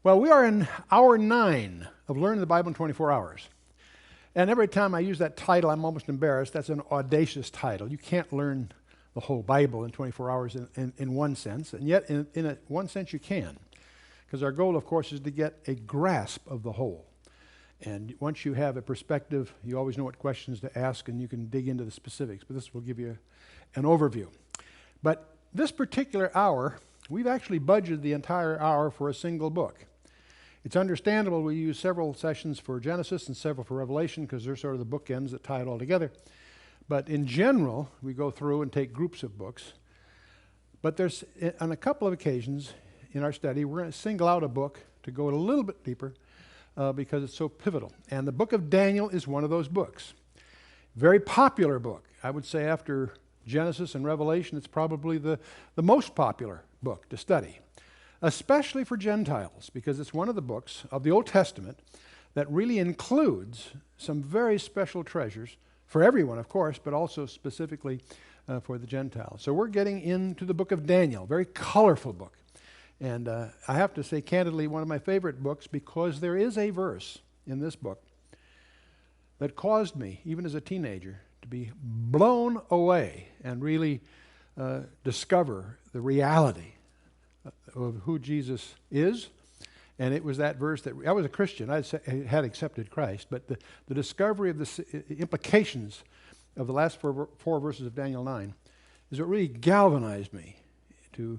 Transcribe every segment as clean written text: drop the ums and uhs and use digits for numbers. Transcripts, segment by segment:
Well, we are in hour 9 of learning the Bible in 24 hours. And every time I use that title, I'm almost embarrassed. That's an audacious title. You can't learn the whole Bible in 24 hours in one sense, and yet in one sense you can. Because our goal, of course, is to get a grasp of the whole. And once you have a perspective, you always know what questions to ask, and you can dig into the specifics. But this will give you an overview. But this particular hour, we've actually budgeted the entire hour for a single book. It's understandable we use several sessions for Genesis and several for Revelation because they're sort of the bookends that tie it all together. But in general, we go through and take groups of books. But there's, on a couple of occasions in our study, we're going to single out a book to go a little bit deeper because it's so pivotal. And the book of Daniel is one of those books. Very popular book. I would say after Genesis and Revelation, it's probably the most popular book to study, especially for Gentiles, because it's one of the books of the Old Testament that really includes some very special treasures for everyone, of course, but also specifically for the Gentiles. So we're getting into the book of Daniel, very colorful book. And I have to say candidly, one of my favorite books because there is a verse in this book that caused me, even as a teenager, to be blown away and really discover the reality of who Jesus is. And it was that verse that I was a Christian. I had accepted Christ, but the discovery of the implications of the last four verses of Daniel 9 is what really galvanized me to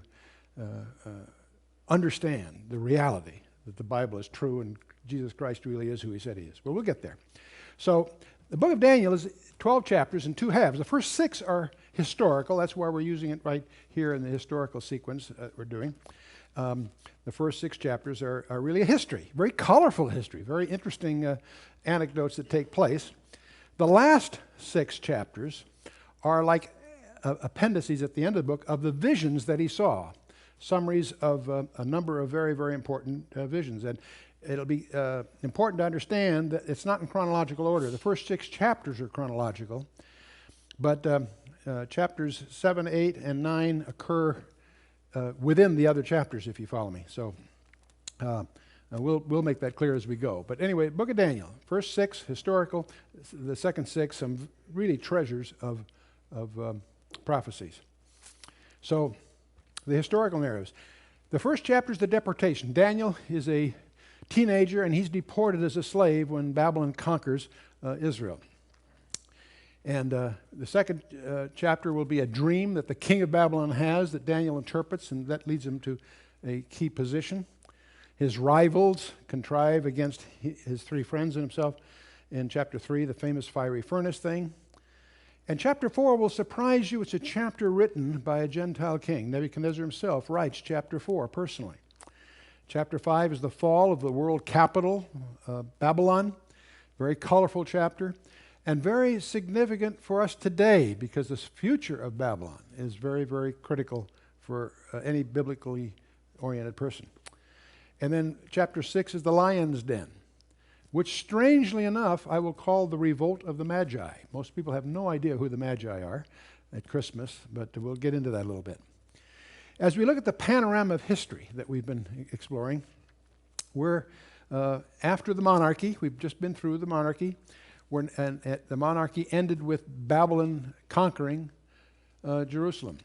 understand the reality that the Bible is true and Jesus Christ really is who he said he is. Well, we'll get there. So the book of Daniel is 12 chapters in 2 halves. The first 6 are historical. That's why we're using it right here in the historical sequence we're doing. The first 6 chapters are really a history, very colorful history, very interesting anecdotes that take place. The last 6 chapters are like appendices at the end of the book of the visions that he saw, summaries of a number of very, very important visions. And it'll be important to understand that it's not in chronological order. The first 6 chapters are chronological, but chapters 7, 8, and 9 occur within the other chapters, if you follow me. So we'll make that clear as we go. But anyway, book of Daniel, first 6 historical, the second 6 some really treasures of prophecies. So the historical narratives. The first chapter is the deportation. Daniel is a teenager and he's deported as a slave when Babylon conquers Israel. And the second chapter will be a dream that the king of Babylon has that Daniel interprets, and that leads him to a key position. His rivals contrive against his 3 friends and himself in chapter 3, the famous fiery furnace thing. And chapter 4 will surprise you. It's a chapter written by a Gentile king. Nebuchadnezzar himself writes chapter 4 personally. Chapter 5 is the fall of the world capital, Babylon. Very colorful chapter. And very significant for us today because the future of Babylon is very, very critical for any biblically oriented person. And then chapter 6 is the lion's den, which strangely enough I will call the revolt of the Magi. Most people have no idea who the Magi are at Christmas, but we'll get into that a little bit. As we look at the panorama of history that we've been exploring, we're after the monarchy. We've just been through the monarchy. The monarchy ended with Babylon conquering Jerusalem.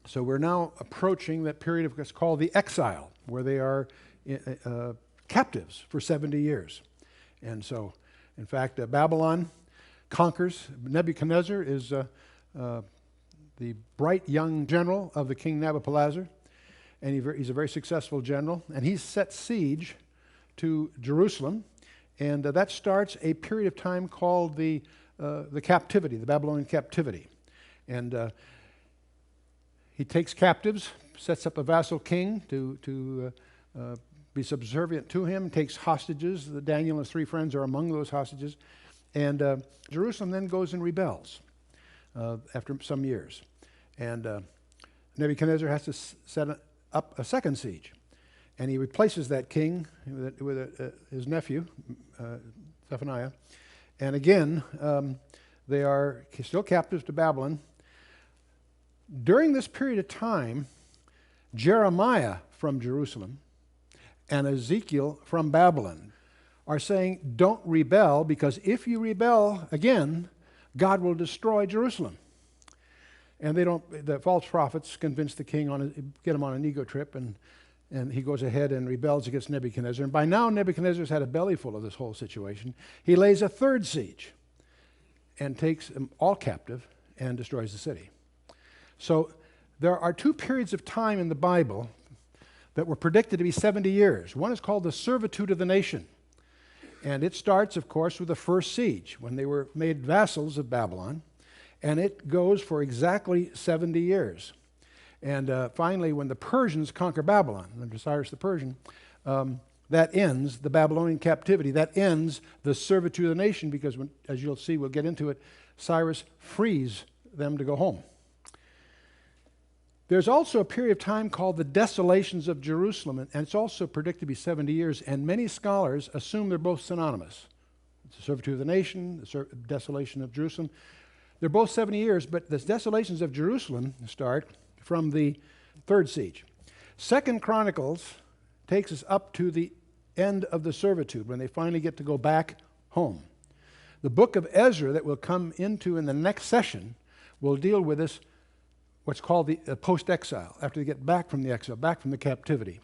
So we're now approaching that period of what's called the exile, where they are captives for 70 years. And so, in fact, Babylon conquers. Nebuchadnezzar is the bright young general of the king Nabopolassar, and he's a very successful general, and he's set siege to Jerusalem. And that starts a period of time called the captivity, the Babylonian captivity. And he takes captives, sets up a vassal king to be subservient to him, takes hostages. Daniel and his 3 friends are among those hostages. And Jerusalem then goes and rebels after some years. And Nebuchadnezzar has to set up a second siege. And he replaces that king with his nephew, Zephaniah. And again, they are still captives to Babylon. During this period of time, Jeremiah from Jerusalem and Ezekiel from Babylon are saying, don't rebel, because if you rebel again, God will destroy Jerusalem. And the false prophets convince the king, get him on an ego trip, and he goes ahead and rebels against Nebuchadnezzar. And by now, Nebuchadnezzar's had a belly full of this whole situation. He lays a third siege and takes them all captive and destroys the city. So there are two periods of time in the Bible that were predicted to be 70 years. One is called the servitude of the nation. And it starts, of course, with the first siege, when they were made vassals of Babylon. And it goes for exactly 70 years. And finally, when the Persians conquer Babylon, under Cyrus the Persian, that ends the Babylonian captivity. That ends the servitude of the nation, because, as you'll see, we'll get into it, Cyrus frees them to go home. There's also a period of time called the desolations of Jerusalem, and it's also predicted to be 70 years, and many scholars assume they're both synonymous. It's the servitude of the nation, the desolation of Jerusalem. They're both 70 years, but the desolations of Jerusalem start from the third siege. 2 Chronicles takes us up to the end of the servitude, when they finally get to go back home. The book of Ezra that we'll come into in the next session will deal with this, what's called the post-exile, after they get back from the exile, back from the captivity.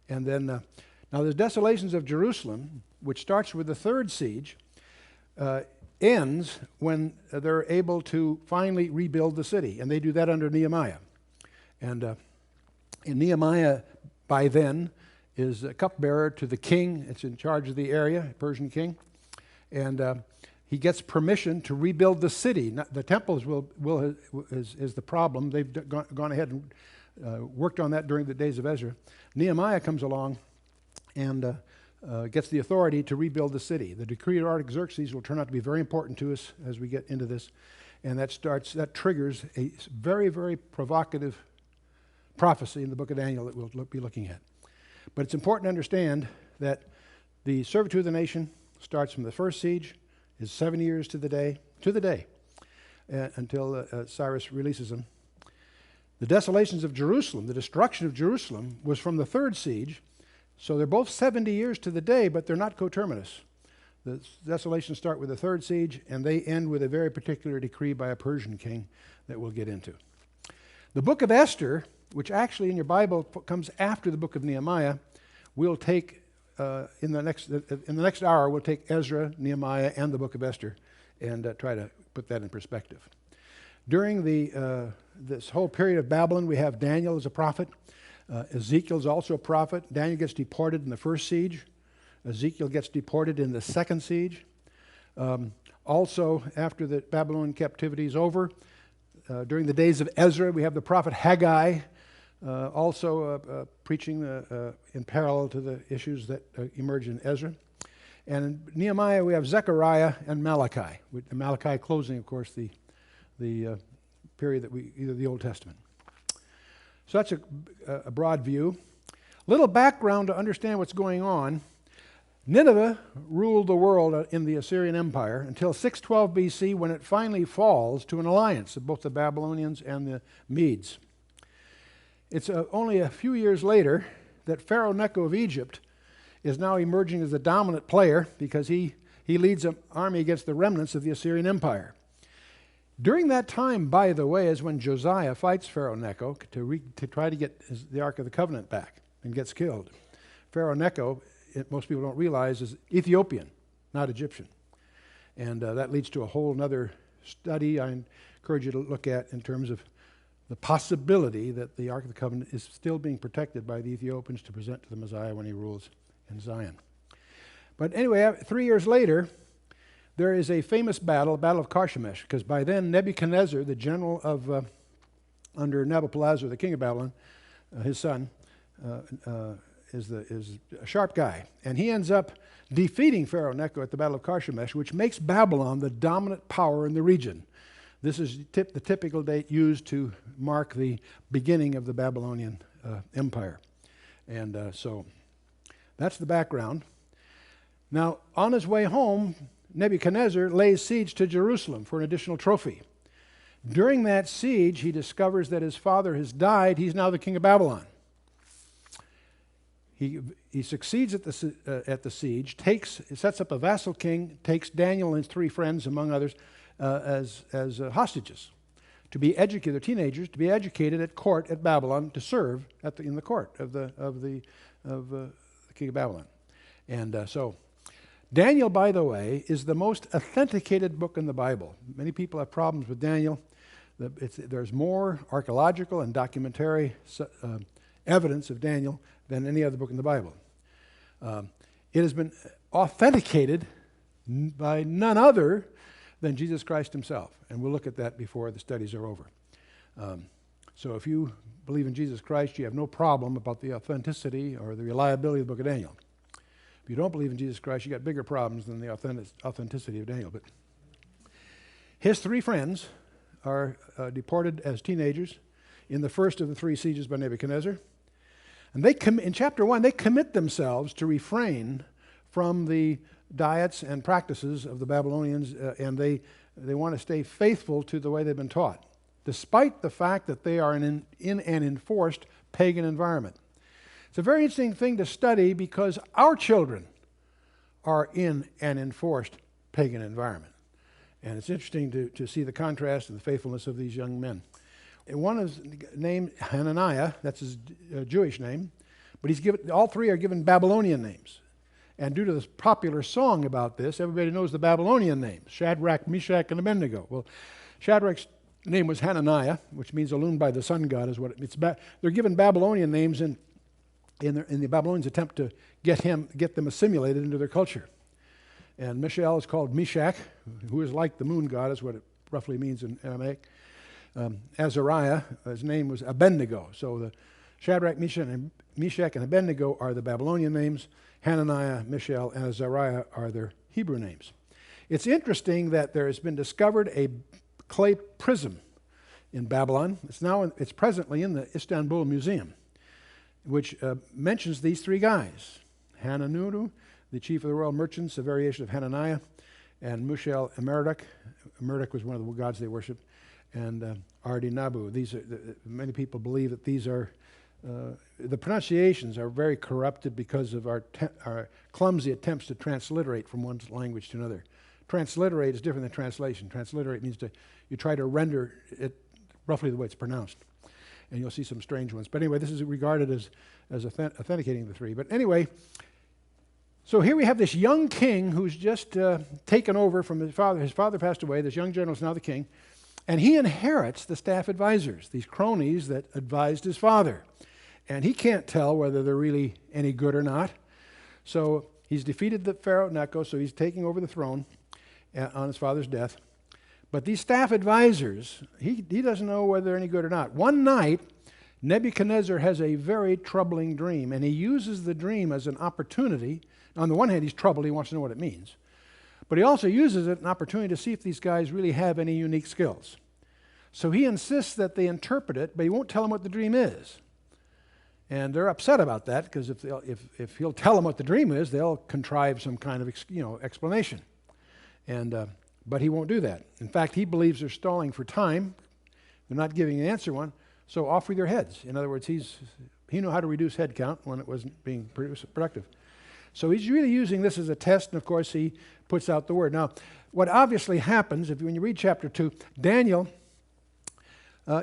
And then, now the desolations of Jerusalem, which starts with the third siege, ends when they're able to finally rebuild the city. And they do that under Nehemiah. And Nehemiah, by then, is a cupbearer to the king. It's in charge of the area, Persian king. And he gets permission to rebuild the city. The temples is the problem. They've gone ahead and worked on that during the days of Ezra. Nehemiah comes along and gets the authority to rebuild the city. The decree of Artaxerxes will turn out to be very important to us as we get into this. And that triggers a very, very provocative prophecy in the book of Daniel that we'll be looking at. But it's important to understand that the servitude of the nation starts from the first siege, is 7 years to the day, until Cyrus releases them. The desolations of Jerusalem, the destruction of Jerusalem, was from the third siege. So they're both 70 years to the day, but they're not coterminous. The desolations start with the third siege, and they end with a very particular decree by a Persian king that we'll get into. The book of Esther, which actually in your Bible comes after the book of Nehemiah, we'll take in the next hour. We'll take Ezra, Nehemiah, and the book of Esther, and try to put that in perspective. During this whole period of Babylon, we have Daniel as a prophet. Ezekiel's also a prophet. Daniel gets deported in the first siege. Ezekiel gets deported in the second siege. Also, after the Babylonian captivity is over, during the days of Ezra, we have the prophet Haggai, also preaching in parallel to the issues that emerge in Ezra. And in Nehemiah, we have Zechariah and Malachi, with Malachi closing, of course, the period that either the Old Testament. So that's a broad view. Little background to understand what's going on. Nineveh ruled the world in the Assyrian Empire until 612 BC, when it finally falls to an alliance of both the Babylonians and the Medes. It's only a few years later that Pharaoh Necho of Egypt is now emerging as the dominant player, because he leads an army against the remnants of the Assyrian Empire. During that time, by the way, is when Josiah fights Pharaoh Necho to try to get the Ark of the Covenant back, and gets killed. Pharaoh Necho, most people don't realize, is Ethiopian, not Egyptian. And that leads to a whole other study I encourage you to look at in terms of the possibility that the Ark of the Covenant is still being protected by the Ethiopians to present to the Messiah when he rules in Zion. But anyway, 3 years later, there is a famous battle, the Battle of Carchemish, because by then Nebuchadnezzar, the general of under Nabopolassar, the king of Babylon, his son, is a sharp guy. And he ends up defeating Pharaoh Necho at the Battle of Carchemish, which makes Babylon the dominant power in the region. This is the typical date used to mark the beginning of the Babylonian Empire. And so that's the background. Now, on his way home, Nebuchadnezzar lays siege to Jerusalem for an additional trophy. During that siege, he discovers that his father has died. He's now the king of Babylon. He succeeds at the siege, sets up a vassal king, takes Daniel and his 3 friends, among others, as hostages, to be educated. They're teenagers, to be educated at court at Babylon, to serve in the court of the king of Babylon. And so Daniel, by the way, is the most authenticated book in the Bible. Many people have problems with Daniel. There's more archaeological and documentary evidence of Daniel than any other book in the Bible. It has been authenticated by none other than Jesus Christ himself. And we'll look at that before the studies are over. So if you believe in Jesus Christ, you have no problem about the authenticity or the reliability of the book of Daniel. If you don't believe in Jesus Christ, you got bigger problems than the authenticity of Daniel. But his 3 friends are deported as teenagers in the first of the 3 sieges by Nebuchadnezzar. And in chapter 1, they commit themselves to refrain from the diets and practices of the Babylonians, and they want to stay faithful to the way they've been taught, despite the fact that they are in an enforced pagan environment. It's a very interesting thing to study because our children are in an enforced pagan environment. And it's interesting to see the contrast and the faithfulness of these young men. And one is named Hananiah, that's his Jewish name, but all 3 are given Babylonian names. And due to this popular song about this, everybody knows the Babylonian names, Shadrach, Meshach, and Abednego. Well, Shadrach's name was Hananiah, which means illumined by the sun god, is what it's. They're given Babylonian names in the Babylonians' attempt to get them assimilated into their culture. And Mishael is called Meshach, who is like the moon god, is what it roughly means in Aramaic. Azariah, his name was Abednego. So the Shadrach, Meshach, and Abednego are the Babylonian names. Hananiah, Mishael, and Azariah are their Hebrew names. It's interesting that there has been discovered a clay prism in Babylon. It's presently in the Istanbul Museum, which mentions these 3 guys: Hananuru, the chief of the royal merchants, a variation of Hananiah, and Mishael and Merodach. Merodach was one of the gods they worshipped, and Ardinabu. Many people believe that these are the pronunciations are very corrupted because of our clumsy attempts to transliterate from one language to another. Transliterate is different than translation. Transliterate means you try to render it roughly the way it's pronounced. And you'll see some strange ones. But anyway, this is regarded as authenticating the 3. But anyway, so here we have this young king who's just taken over from his father. His father passed away. This young general is now the king. And he inherits the staff advisors, these cronies that advised his father. And he can't tell whether they're really any good or not. So he's defeated the Pharaoh Necho, so he's taking over the throne on his father's death. But these staff advisors, he doesn't know whether they're any good or not. One night, Nebuchadnezzar has a very troubling dream, and he uses the dream as an opportunity. On the one hand, he's troubled. He wants to know what it means. But he also uses it as an opportunity to see if these guys really have any unique skills. So he insists that they interpret it, but he won't tell them what the dream is. And they're upset about that, because if he'll tell them what the dream is, they'll contrive some kind of explanation. But he won't do that. In fact, he believes they're stalling for time. They're not giving an answer one, so off with your heads. In other words, he knew how to reduce head count when it wasn't being productive. So he's really using this as a test, and of course he puts out the word. Now, what obviously happens, when you read chapter 2, Daniel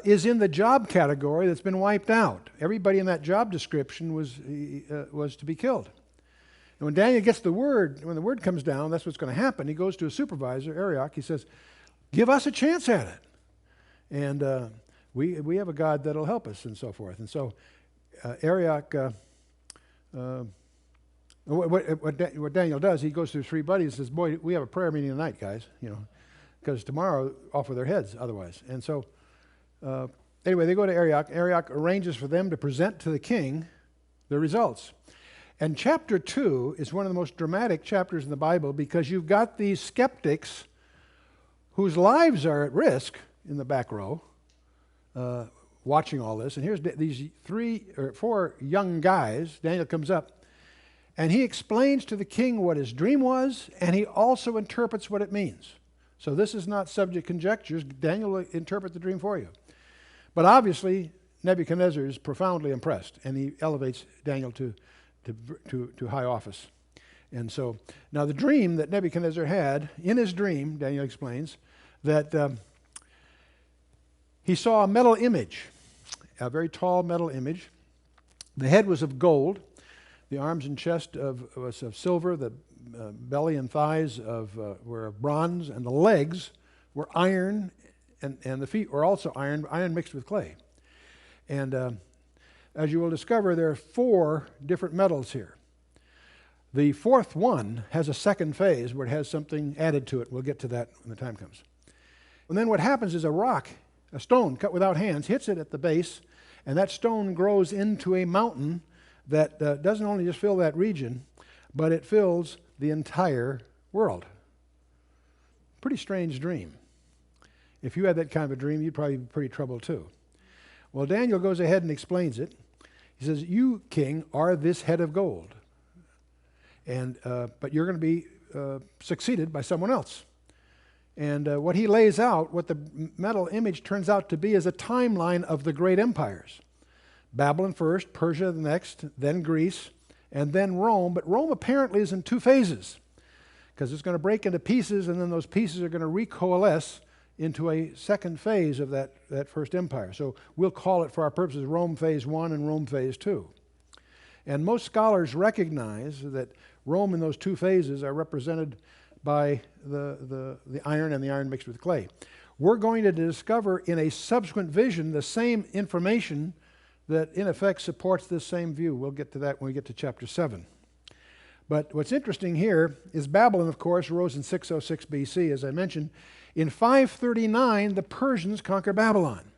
is in the job category that's been wiped out. Everybody in that job description was to be killed. And when Daniel gets the word, when the word comes down, that's what's going to happen. He goes to a supervisor, Arioch. He says, "Give us a chance at it, and we have a God that'll help us," and so forth. And so Arioch, what Daniel does, he goes to his 3 buddies and says, "Boy, we have a prayer meeting tonight, guys, because tomorrow off with their heads otherwise." And so anyway, they go to Arioch. Arioch arranges for them to present to the king the results. And chapter 2 is one of the most dramatic chapters in the Bible, because you've got these skeptics whose lives are at risk in the back row watching all this. And here's these 3 or 4 young guys. Daniel comes up, and he explains to the king what his dream was, and he also interprets what it means. So this is not subject conjectures. Daniel will interpret the dream for you. But obviously, Nebuchadnezzar is profoundly impressed, and he elevates Daniel to to high office. And so, now the dream that Nebuchadnezzar had, in his dream, Daniel explains, that he saw a metal image, a very tall metal image. The head was of gold, the arms and chest was of silver, the belly and thighs were of bronze, and the legs were iron, and the feet were also iron mixed with clay. And as you will discover, there are 4 different metals here. The 4th one has a second phase where it has something added to it. We'll get to that when the time comes. And then what happens is a stone cut without hands, hits it at the base, and that stone grows into a mountain that doesn't only just fill that region, but it fills the entire world. Pretty strange dream. If you had that kind of a dream, you'd probably be pretty troubled too. Well, Daniel goes ahead and explains it. He says, "You, king, are this head of gold, and but you're going to be succeeded by someone else." And what he lays out, what the metal image turns out to be, is a timeline of the great empires. Babylon first, Persia the next, then Greece, and then Rome. But Rome apparently is in 2 phases, because it's going to break into pieces, and then those pieces are going to recoalesce into a second phase of that first empire. So we'll call it, for our purposes, Rome phase 1 and Rome phase 2. And most scholars recognize that Rome in those 2 phases are represented by the iron and the iron mixed with clay. We're going to discover in a subsequent vision the same information that in effect supports this same view. We'll get to that when we get to chapter 7. But what's interesting here is Babylon, of course, rose in 606 BC, as I mentioned. In 539, the Persians conquer Babylon.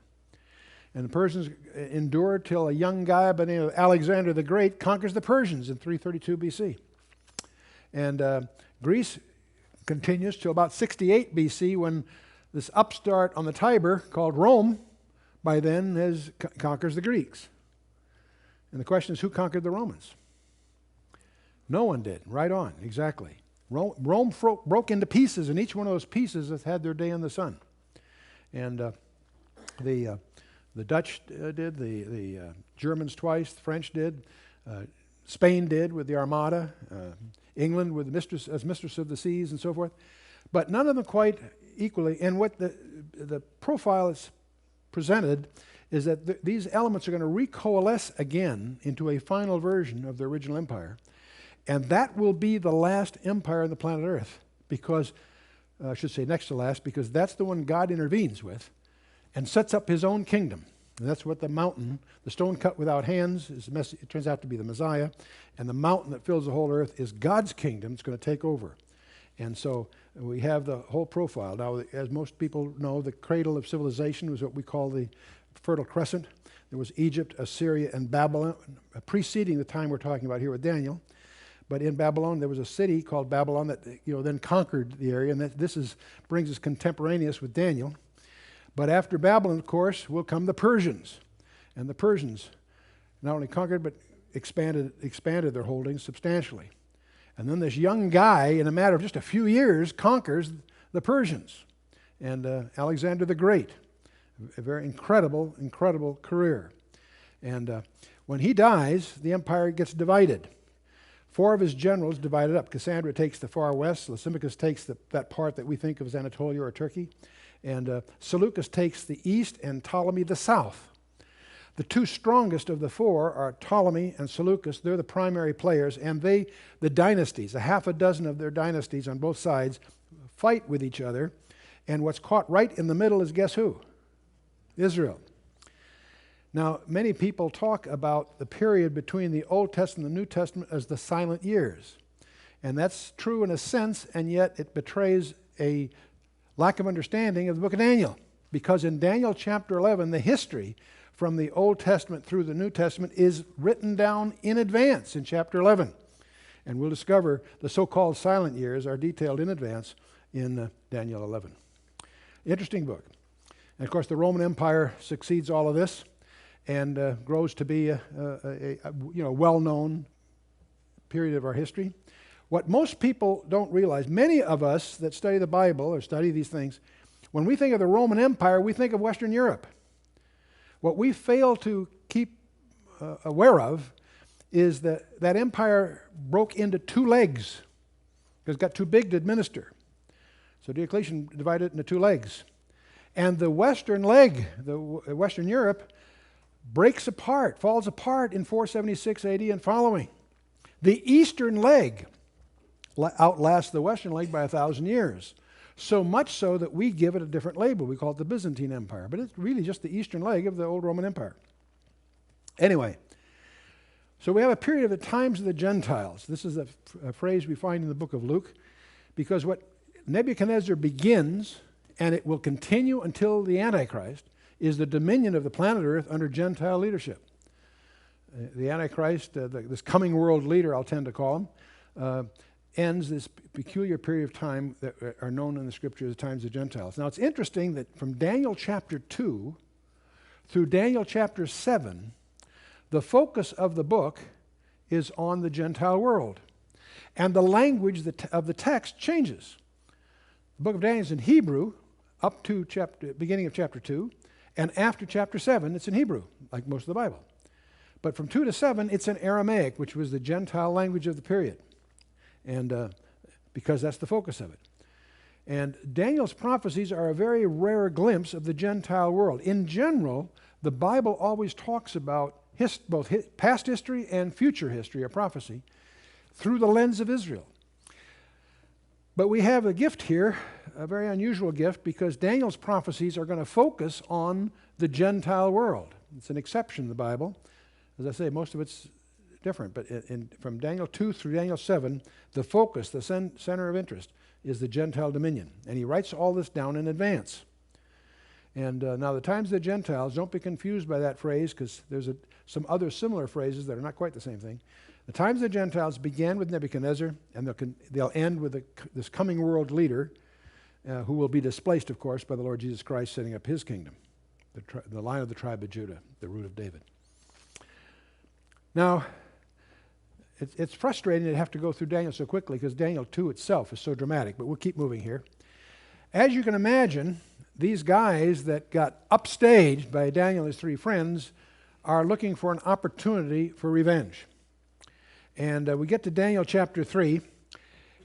And the Persians endured till a young guy by the name of Alexander the Great conquers the Persians in 332 BC. And Greece continues till about 68 BC, when this upstart on the Tiber called Rome by then conquers the Greeks. And the question is, who conquered the Romans? No one did. Right on, exactly. Rome broke into pieces, and each one of those pieces has had their day in the sun. And the Dutch did, the Germans twice, the French did, Spain did with the Armada, England with as mistress of the seas and so forth. But none of them quite equally. And what the profile is presented is that these elements are going to recoalesce again into a final version of the original empire. And that will be the last empire on the planet Earth, because, I should say next to last, because that's the one God intervenes with and sets up his own kingdom. And that's what the mountain, the stone cut without hands, it turns out to be the Messiah, and the mountain that fills the whole earth is God's kingdom. It's going to take over. And so we have the whole profile. Now, as most people know, the cradle of civilization was what we call the Fertile Crescent. There was Egypt, Assyria, and Babylon, preceding the time we're talking about here with Daniel. But in Babylon, there was a city called Babylon that then conquered the area, and brings us contemporaneous with Daniel. But after Babylon, of course, will come the Persians. And the Persians not only conquered, but expanded their holdings substantially. And then this young guy, in a matter of just a few years, conquers the Persians. And Alexander the Great, a very incredible career. And when he dies, the empire gets divided. 4 of his generals divided up. Cassandra takes the far west. Lysimachus takes that part that we think of as Anatolia or Turkey. And Seleucus takes the east, and Ptolemy the south. The 2 strongest of the 4 are Ptolemy and Seleucus. They're the primary players, and the dynasties, a half a dozen of their dynasties on both sides, fight with each other. And what's caught right in the middle is, guess who? Israel. Now, many people talk about the period between the Old Testament and the New Testament as the silent years. And that's true in a sense, and yet it betrays a lack of understanding of the book of Daniel. Because in Daniel chapter 11, the history from the Old Testament through the New Testament is written down in advance in chapter 11. And we'll discover the so-called silent years are detailed in advance in Daniel 11. Interesting book. And of course, the Roman Empire succeeds all of this and grows to be a well-known period of our history. What most people don't realize, many of us that study the Bible or study these things, when we think of the Roman Empire, we think of Western Europe. What we fail to keep aware of is that that empire broke into two legs because it got too big to administer. So Diocletian divided it into two legs. And the western leg, Western Europe, breaks apart, falls apart in 476 AD and following. The eastern leg outlasts the western leg by 1,000 years. So much so that we give it a different label. We call it the Byzantine Empire. But it's really just the eastern leg of the old Roman Empire. Anyway, so we have a period of the times of the Gentiles. This is a phrase we find in the book of Luke, because what Nebuchadnezzar begins, and it will continue until the Antichrist, is the dominion of the planet Earth under Gentile leadership. The Antichrist, this coming world leader, I'll tend to call him, ends this peculiar period of time that are known in the Scripture as the times of the Gentiles. Now it's interesting that from Daniel chapter 2 through Daniel chapter 7, the focus of the book is on the Gentile world. And the language of the text changes. The book of Daniel is in Hebrew up to beginning of chapter 2, and after chapter 7, it's in Hebrew, like most of the Bible. But from 2 to 7, it's in Aramaic, which was the Gentile language of the period, and because that's the focus of it. And Daniel's prophecies are a very rare glimpse of the Gentile world. In general, the Bible always talks about both past history and future history or prophecy through the lens of Israel. But we have a gift here, a very unusual gift, because Daniel's prophecies are going to focus on the Gentile world. It's an exception in the Bible. As I say, most of it's different, but from Daniel 2 through Daniel 7, the focus, the center of interest, is the Gentile dominion. And he writes all this down in advance. And now the times of the Gentiles, don't be confused by that phrase, because there's some other similar phrases that are not quite the same thing. The times of the Gentiles began with Nebuchadnezzar, and they'll end with this coming world leader, who will be displaced, of course, by the Lord Jesus Christ setting up his kingdom, the line of the tribe of Judah, the root of David. Now, it's frustrating to have to go through Daniel so quickly, because Daniel 2 itself is so dramatic, but we'll keep moving here. As you can imagine, these guys that got upstaged by Daniel and his three friends are looking for an opportunity for revenge. And we get to Daniel chapter 3,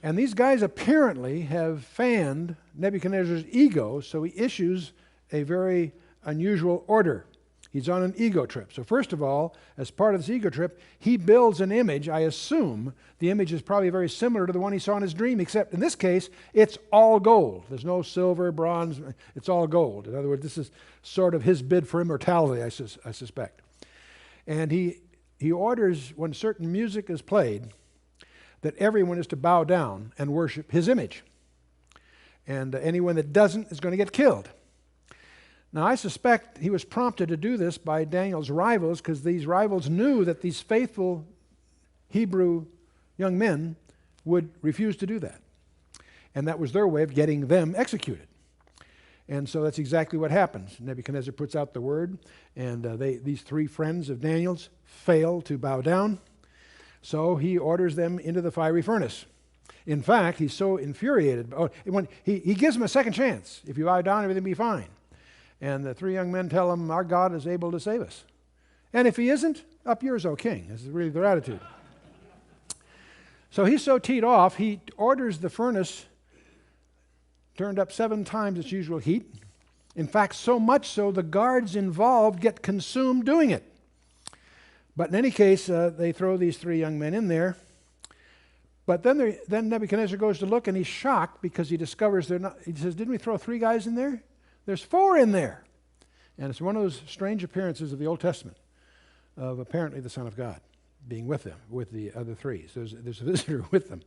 and these guys apparently have fanned Nebuchadnezzar's ego, so he issues a very unusual order. He's on an ego trip. So first of all, as part of this ego trip, he builds an image. I assume the image is probably very similar to the one he saw in his dream, except in this case, it's all gold. There's no silver, bronze, it's all gold. In other words, this is sort of his bid for immortality, I suspect. And he orders, when certain music is played, that everyone is to bow down and worship his image. And anyone that doesn't is going to get killed. Now, I suspect he was prompted to do this by Daniel's rivals, because these rivals knew that these faithful Hebrew young men would refuse to do that. And that was their way of getting them executed. And so that's exactly what happens. Nebuchadnezzar puts out the word, and these three friends of Daniel's fail to bow down. So he orders them into the fiery furnace. In fact, he's so infuriated. He gives them a second chance. If you bow down, everything will be fine. And the three young men tell him, our God is able to save us. And if he isn't, up yours, O king. This is really their attitude. So he's so teed off, he orders the furnace turned up 7 times its usual heat. In fact, so much so the guards involved get consumed doing it. But in any case, they throw these 3 young men in there. But then Nebuchadnezzar goes to look, and he's shocked because he discovers they're not. He says, didn't we throw 3 guys in there? There's 4 in there. And it's one of those strange appearances of the Old Testament of apparently the Son of God being with them, with the other 3. So there's a visitor with them.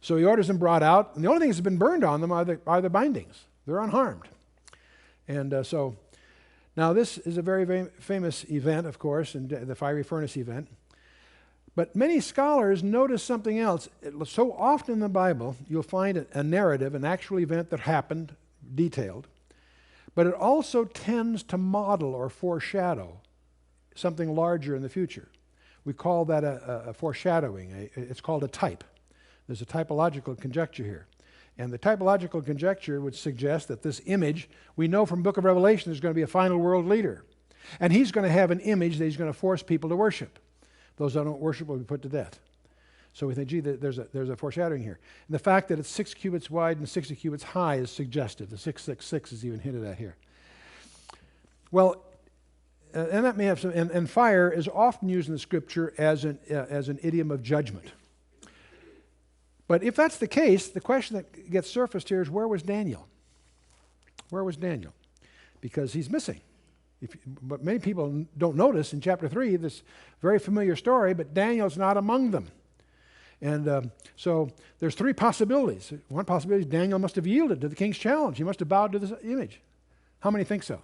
So he orders them brought out, and the only thing that's been burned on them are the bindings. They're unharmed. And so now this is a very, very famous event, of course, and the fiery furnace event. But many scholars notice something else. So often in the Bible, you'll find a narrative, an actual event that happened, detailed, but it also tends to model or foreshadow something larger in the future. We call that a foreshadowing. It's called a type. There's a typological conjecture here. And the typological conjecture would suggest that this image, we know from the book of Revelation there's going to be a final world leader. And he's going to have an image that he's going to force people to worship. Those that don't worship will be put to death. So we think, gee, there's a foreshadowing here. And the fact that it's 6 cubits wide and 60 cubits high is suggestive. The 666 is even hinted at here. Well, and that may have some, and fire is often used in the Scripture as an idiom of judgment. But if that's the case, the question that gets surfaced here is, where was Daniel? Where was Daniel? Because he's missing. But many people don't notice in chapter 3 this very familiar story, but Daniel's not among them. And so there's 3 possibilities. One possibility is Daniel must have yielded to the king's challenge. He must have bowed to this image. How many think so?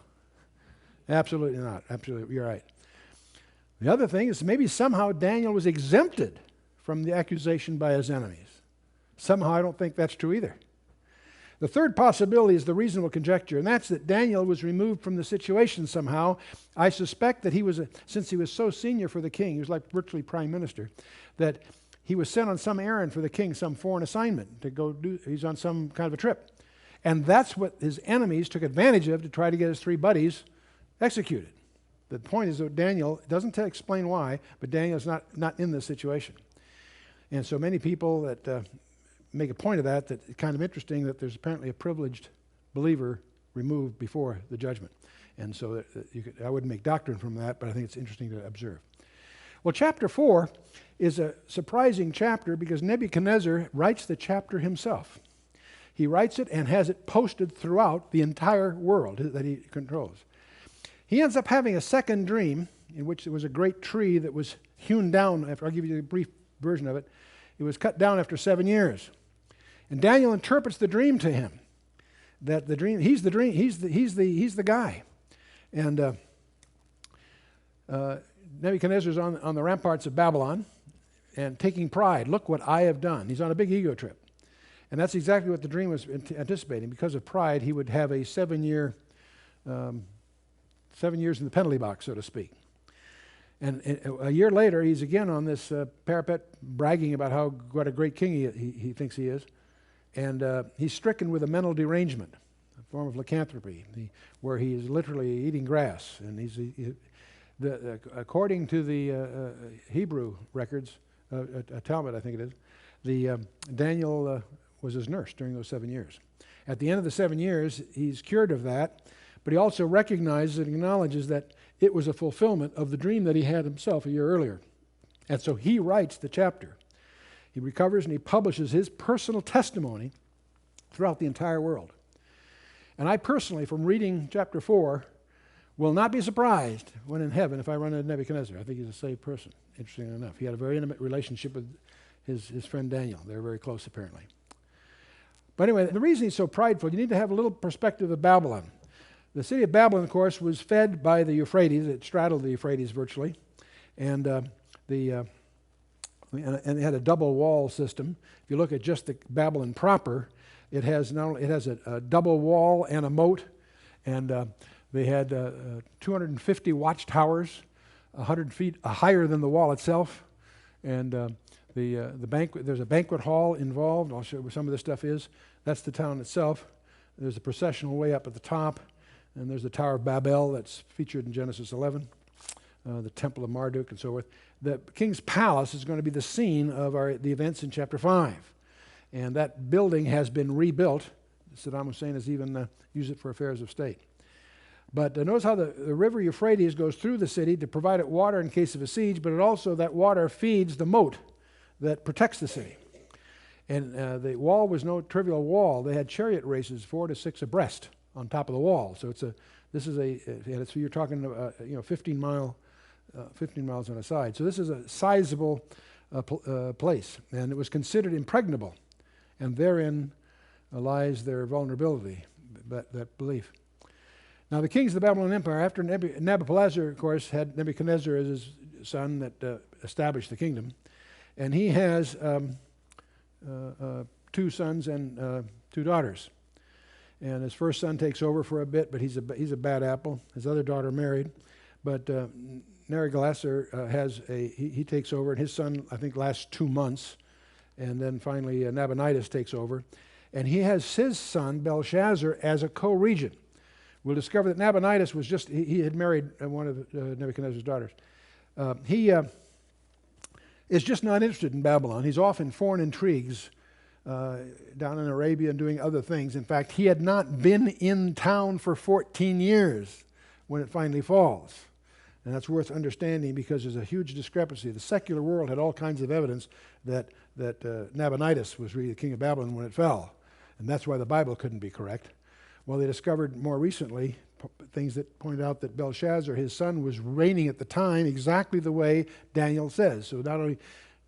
Absolutely not. Absolutely, you're right. The other thing is maybe somehow Daniel was exempted from the accusation by his enemies. Somehow I don't think that's true either. The third possibility is the reasonable conjecture, and that's that Daniel was removed from the situation somehow. I suspect that since he was so senior for the king, he was like virtually prime minister, that he was sent on some errand for the king, some foreign assignment to go do. He's on some kind of a trip. And that's what his enemies took advantage of to try to get his 3 buddies executed. The point is that Daniel doesn't explain why, but Daniel's not in this situation. And so many people that make a point of that it's kind of interesting that there's apparently a privileged believer removed before the judgment. And so I wouldn't make doctrine from that, but I think it's interesting to observe. Well, chapter 4 is a surprising chapter because Nebuchadnezzar writes the chapter himself. He writes it and has it posted throughout the entire world that he controls. He ends up having a second dream in which there was a great tree that was hewn down. I'll give you a brief version of it. It was cut down after 7 years. And Daniel interprets the dream to him. That the dream, he's the dream, he's the guy. And Nebuchadnezzar's on the ramparts of Babylon and taking pride. Look what I have done. He's on a big ego trip. And that's exactly what the dream was anticipating. Because of pride, he would have a 7 years in the penalty box, so to speak. And a year later, he's again on this parapet bragging about what a great king he thinks he is. And he's stricken with a mental derangement, a form of lycanthropy, where he is literally eating grass. And according to the Hebrew records, a Talmud I think it is, Daniel was his nurse during those 7 years. At the end of the 7 years, he's cured of that, but he also recognizes and acknowledges that it was a fulfillment of the dream that he had himself a year earlier. And so he writes the chapter. He recovers and he publishes his personal testimony throughout the entire world. And I personally, from reading chapter 4, will not be surprised when in heaven if I run into Nebuchadnezzar. I think he's a saved person, interestingly enough. He had a very intimate relationship with his friend Daniel. They were very close, apparently. But anyway, the reason he's so prideful, you need to have a little perspective of Babylon. The city of Babylon, of course, was fed by the Euphrates. It straddled the Euphrates virtually. And it had a double wall system. If you look at just the Babylon proper, it has a double wall and a moat, and they had 250 watchtowers, 100 feet higher than the wall itself, and there's a banquet hall involved. I'll show you where some of this stuff is. That's the town itself. There's a processional way up at the top, and there's the Tower of Babel that's featured in Genesis 11, the Temple of Marduk, and so forth. The king's palace is going to be the scene of the events in chapter 5. And that building has been rebuilt. Saddam Hussein has even used it for affairs of state. But notice how the river Euphrates goes through the city to provide it water in case of a siege, but that water feeds the moat that protects the city. And the wall was no trivial wall. They had chariot races 4 to 6 abreast on top of the wall. So you're talking 15 miles on a side. So this is a sizable place, and it was considered impregnable, and therein lies their vulnerability, that belief. Now the kings of the Babylonian Empire, after Nabopolassar, of course, had Nebuchadnezzar as his son that established the kingdom, and he has 2 sons and 2 daughters. And his first son takes over for a bit, but he's a bad apple. His other daughter married, but Nerigalasar he takes over, and his son I think lasts 2 months, and then finally Nabonidus takes over, and he has his son Belshazzar as a co-regent. We'll discover that Nabonidus was he had married one of Nebuchadnezzar's daughters. He is just not interested in Babylon. He's off in foreign intrigues down in Arabia and doing other things. In fact, he had not been in town for 14 years when it finally falls. And that's worth understanding because there's a huge discrepancy. The secular world had all kinds of evidence that Nabonidus was really the king of Babylon when it fell. And that's why the Bible couldn't be correct. Well, they discovered more recently things that pointed out that Belshazzar, his son, was reigning at the time exactly the way Daniel says. So not only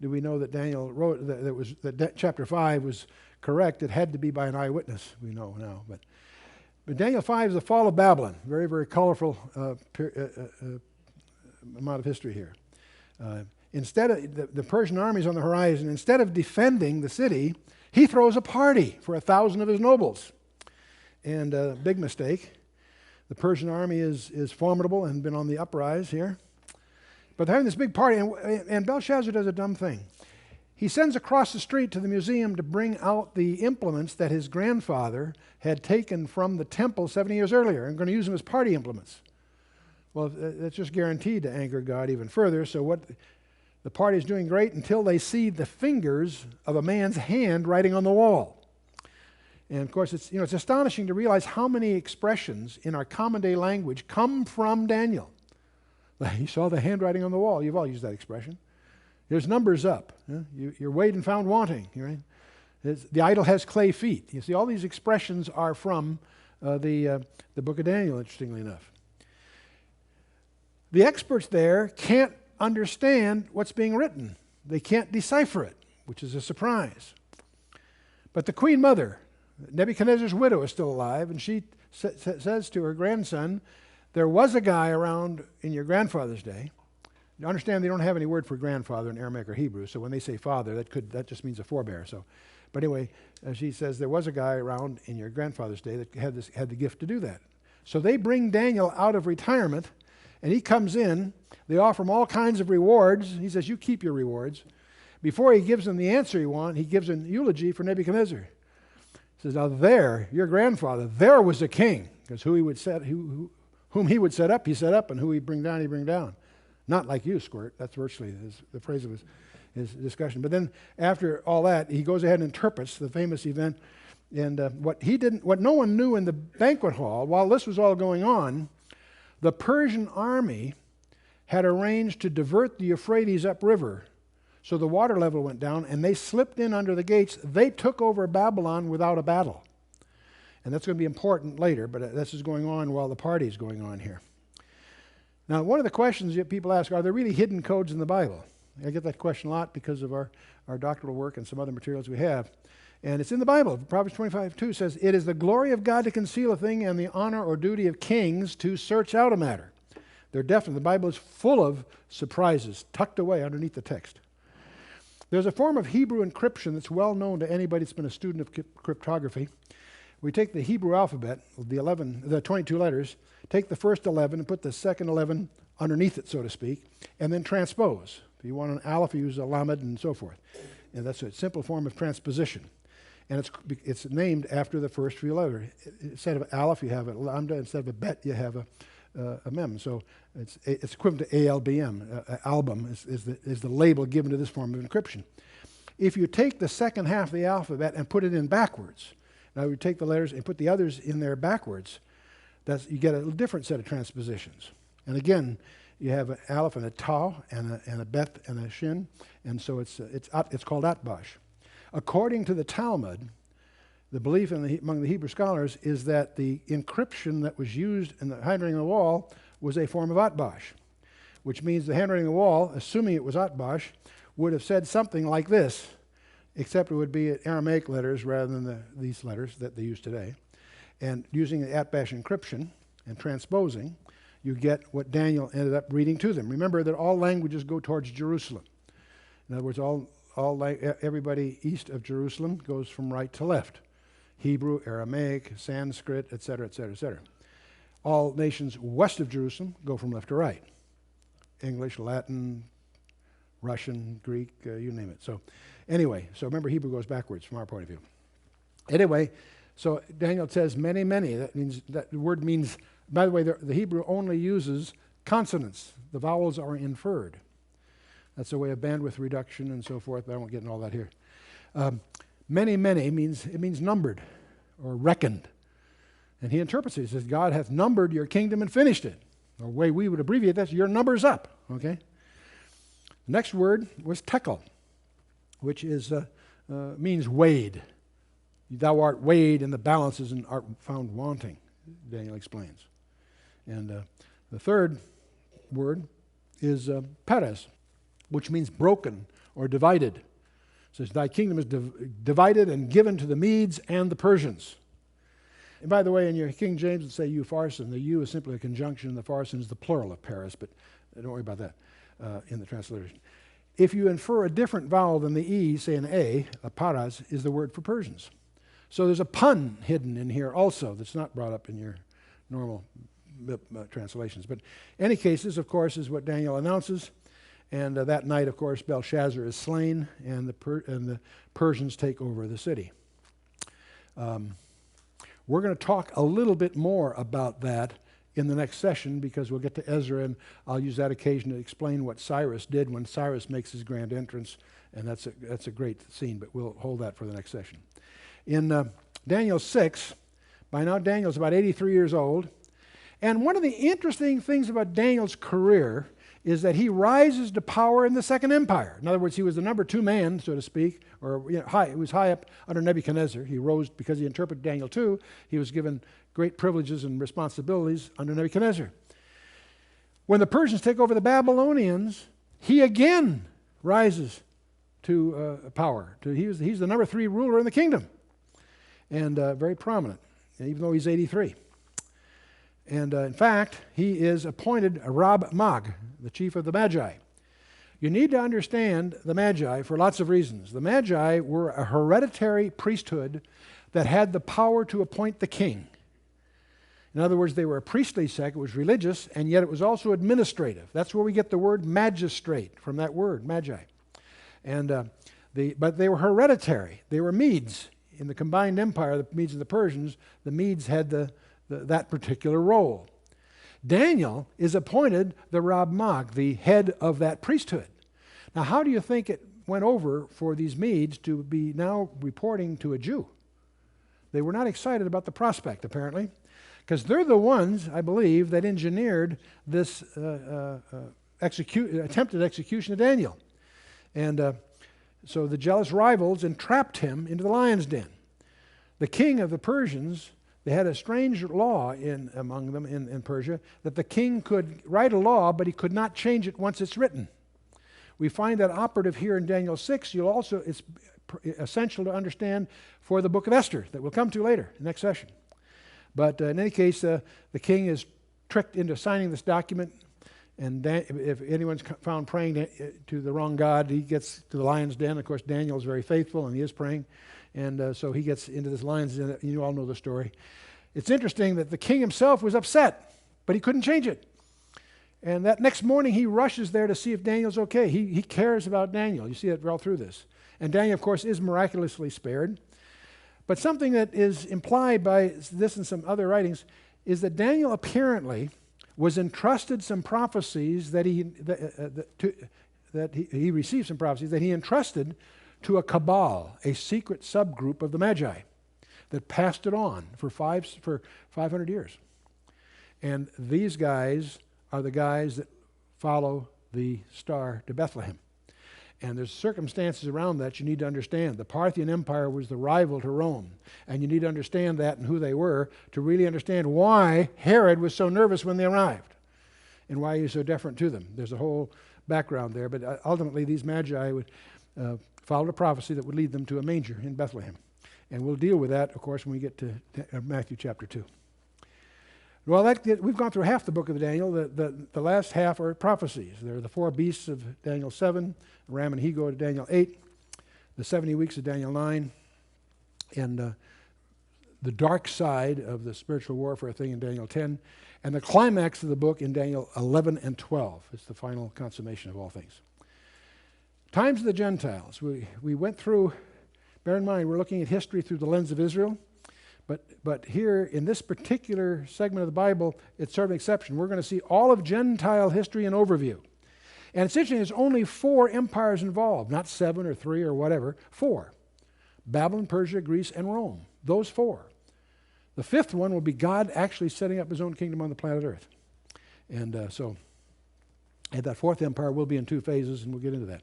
do we know that Daniel wrote that chapter 5 was correct, it had to be by an eyewitness, we know now. But Daniel 5 is the fall of Babylon. Very, very colorful amount of history here. Instead of the Persian army is on the horizon, instead of defending the city, he throws a party for 1,000 of his nobles. And big mistake. The Persian army is formidable and been on the uprise here. But they're having this big party, and Belshazzar does a dumb thing. He sends across the street to the museum to bring out the implements that his grandfather had taken from the temple 70 years earlier and going to use them as party implements. Well, that's just guaranteed to anger God even further. So what the party is doing great until they see the fingers of a man's hand writing on the wall. And of course, it's astonishing to realize how many expressions in our common day language come from Daniel. You saw the handwriting on the wall. You've all used that expression. There's numbers up. You're weighed and found wanting. Right? The idol has clay feet. You see, all these expressions are from the book of Daniel, interestingly enough. The experts there can't understand what's being written. They can't decipher it, which is a surprise. But the queen mother, Nebuchadnezzar's widow, is still alive, and she says to her grandson, there was a guy around in your grandfather's day. You understand they don't have any word for grandfather in Aramaic or Hebrew, so when they say father, that just means a forebear. But anyway, she says there was a guy around in your grandfather's day that had the gift to do that. So they bring Daniel out of retirement, and he comes in. They offer him all kinds of rewards. He says, you keep your rewards. Before he gives them the answer he wants, he gives an eulogy for Nebuchadnezzar. He says, now there, your grandfather, there was a king, because whom he would set up, he set up, and who he'd bring down, he'd bring down. Not like you, Squirt. That's virtually the phrase of his discussion. But then after all that, he goes ahead and interprets the famous event. And what no one knew in the banquet hall, while this was all going on, the Persian army had arranged to divert the Euphrates upriver. So the water level went down, and they slipped in under the gates. They took over Babylon without a battle. And that's going to be important later, but this is going on while the party is going on here. Now, one of the questions that people ask, are there really hidden codes in the Bible? I get that question a lot because of our doctoral work and some other materials we have. And it's in the Bible. Proverbs 25:2 says, it is the glory of God to conceal a thing and the honor or duty of kings to search out a matter. They're definitely, the Bible is full of surprises tucked away underneath the text. There's a form of Hebrew encryption that's well known to anybody that's been a student of cryptography. We take the Hebrew alphabet, the 22 letters, take the first 11 and put the second 11 underneath it, so to speak, and then transpose. If you want an aleph, you use a lamed and so forth. And that's a simple form of transposition. And it's named after the first few letters. Instead of aleph, you have a lambda. Instead of a bet, you have a mem. So it's equivalent to ALBM. Album is the label given to this form of encryption. If you take the second half of the alphabet and put it in backwards, now we take the letters and put the others in there backwards, you get a different set of transpositions. And again, you have an aleph and a tau and a bet and a shin, and so it's called atbash. According to the Talmud, the belief among the Hebrew scholars is that the encryption that was used in the handwriting on the wall was a form of atbash, which means the handwriting on the wall, assuming it was atbash, would have said something like this, except it would be Aramaic letters rather than these letters that they use today. And using the atbash encryption and transposing, you get what Daniel ended up reading to them. Remember that all languages go towards Jerusalem. In other words, everybody east of Jerusalem goes from right to left. Hebrew, Aramaic, Sanskrit, etc., etc., etc. All nations west of Jerusalem go from left to right. English, Latin, Russian, Greek, you name it. So anyway, so remember Hebrew goes backwards from our point of view. Anyway, so Daniel says many, many. That word means, by the way, the Hebrew only uses consonants. The vowels are inferred. That's a way of bandwidth reduction and so forth, but I won't get into all that here. Many, many means numbered or reckoned. And he interprets it. He says, God hath numbered your kingdom and finished it. The way we would abbreviate that, your number's up. Okay? The next word was tekel, which means weighed. Thou art weighed in the balances and art found wanting, Daniel explains. And the third word is peres, which means broken or divided. It says, thy kingdom is divided and given to the Medes and the Persians. And by the way, in your King James, it say Upharsin. The U is simply a conjunction, and the Pharsin is the plural of Paris, but don't worry about that in the transliteration. If you infer a different vowel than the E, say an A paras is the word for Persians. So there's a pun hidden in here also that's not brought up in your normal translations. But any cases, of course, is what Daniel announces. And that night, of course, Belshazzar is slain, and the Persians take over the city. We're going to talk a little bit more about that in the next session because we'll get to Ezra, and I'll use that occasion to explain what Cyrus did when Cyrus makes his grand entrance, and that's a great scene, but we'll hold that for the next session. In Daniel 6, by now Daniel's about 83 years old, and one of the interesting things about Daniel's career is that he rises to power in the Second Empire. In other words, he was the number 2 man, so to speak, or he was high up under Nebuchadnezzar. He rose because he interpreted Daniel 2. He was given great privileges and responsibilities under Nebuchadnezzar. When the Persians take over the Babylonians, he again rises to power. He's the number 3 ruler in the kingdom, and very prominent, even though he's 83. And in fact, he is appointed Rab Mag, the chief of the Magi. You need to understand the Magi for lots of reasons. The Magi were a hereditary priesthood that had the power to appoint the king. In other words, they were a priestly sect. It was religious, and yet it was also administrative. That's where we get the word magistrate from that word, Magi. And but they were hereditary. They were Medes. In the combined empire, the Medes and the Persians, the Medes had that particular role. Daniel is appointed the Rab Mag, the head of that priesthood. Now, how do you think it went over for these Medes to be now reporting to a Jew? They were not excited about the prospect, apparently, because they're the ones, I believe, that engineered this attempted execution of Daniel. And so the jealous rivals entrapped him into the lion's den. The king of the Persians, they had a strange law among them in Persia that the king could write a law, but he could not change it once it's written. We find that operative here in Daniel 6. It's essential to understand for the book of Esther that we'll come to later, next session. But in any case, the king is tricked into signing this document, and if anyone's found praying to the wrong god, he gets to the lion's den. Of course, Daniel is very faithful, and he is praying. And so he gets into this lion's den. You all know the story. It's interesting that the king himself was upset, but he couldn't change it. And that next morning, he rushes there to see if Daniel's okay. He cares about Daniel. You see it all through this. And Daniel, of course, is miraculously spared. But something that is implied by this and some other writings is that Daniel apparently was entrusted some prophecies that he received some prophecies that he entrusted to a cabal, a secret subgroup of the Magi that passed it on for 500 years. And these guys are the guys that follow the star to Bethlehem. And there's circumstances around that you need to understand. The Parthian Empire was the rival to Rome, and you need to understand that and who they were to really understand why Herod was so nervous when they arrived and why he was so deferent to them. There's a whole background there, but ultimately these Magi would followed a prophecy that would lead them to a manger in Bethlehem. And we'll deal with that, of course, when we get to Matthew chapter 2. Well, we've gone through half the book of Daniel. The last half are prophecies. There are the 4 beasts of Daniel 7, Ram and He-Go to Daniel 8, the 70 weeks of Daniel 9, and the dark side of the spiritual warfare thing in Daniel 10, and the climax of the book in Daniel 11 and 12. It's the final consummation of all things. Times of the Gentiles. We went through, bear in mind, we're looking at history through the lens of Israel, but here in this particular segment of the Bible, it's sort of an exception. We're going to see all of Gentile history in overview. And it's interesting, there's only 4 empires involved, not 7 or 3 or whatever, 4. Babylon, Persia, Greece, and Rome. Those 4. The 5th one will be God actually setting up his own kingdom on the planet Earth. And and that 4th empire will be in 2 phases, and we'll get into that.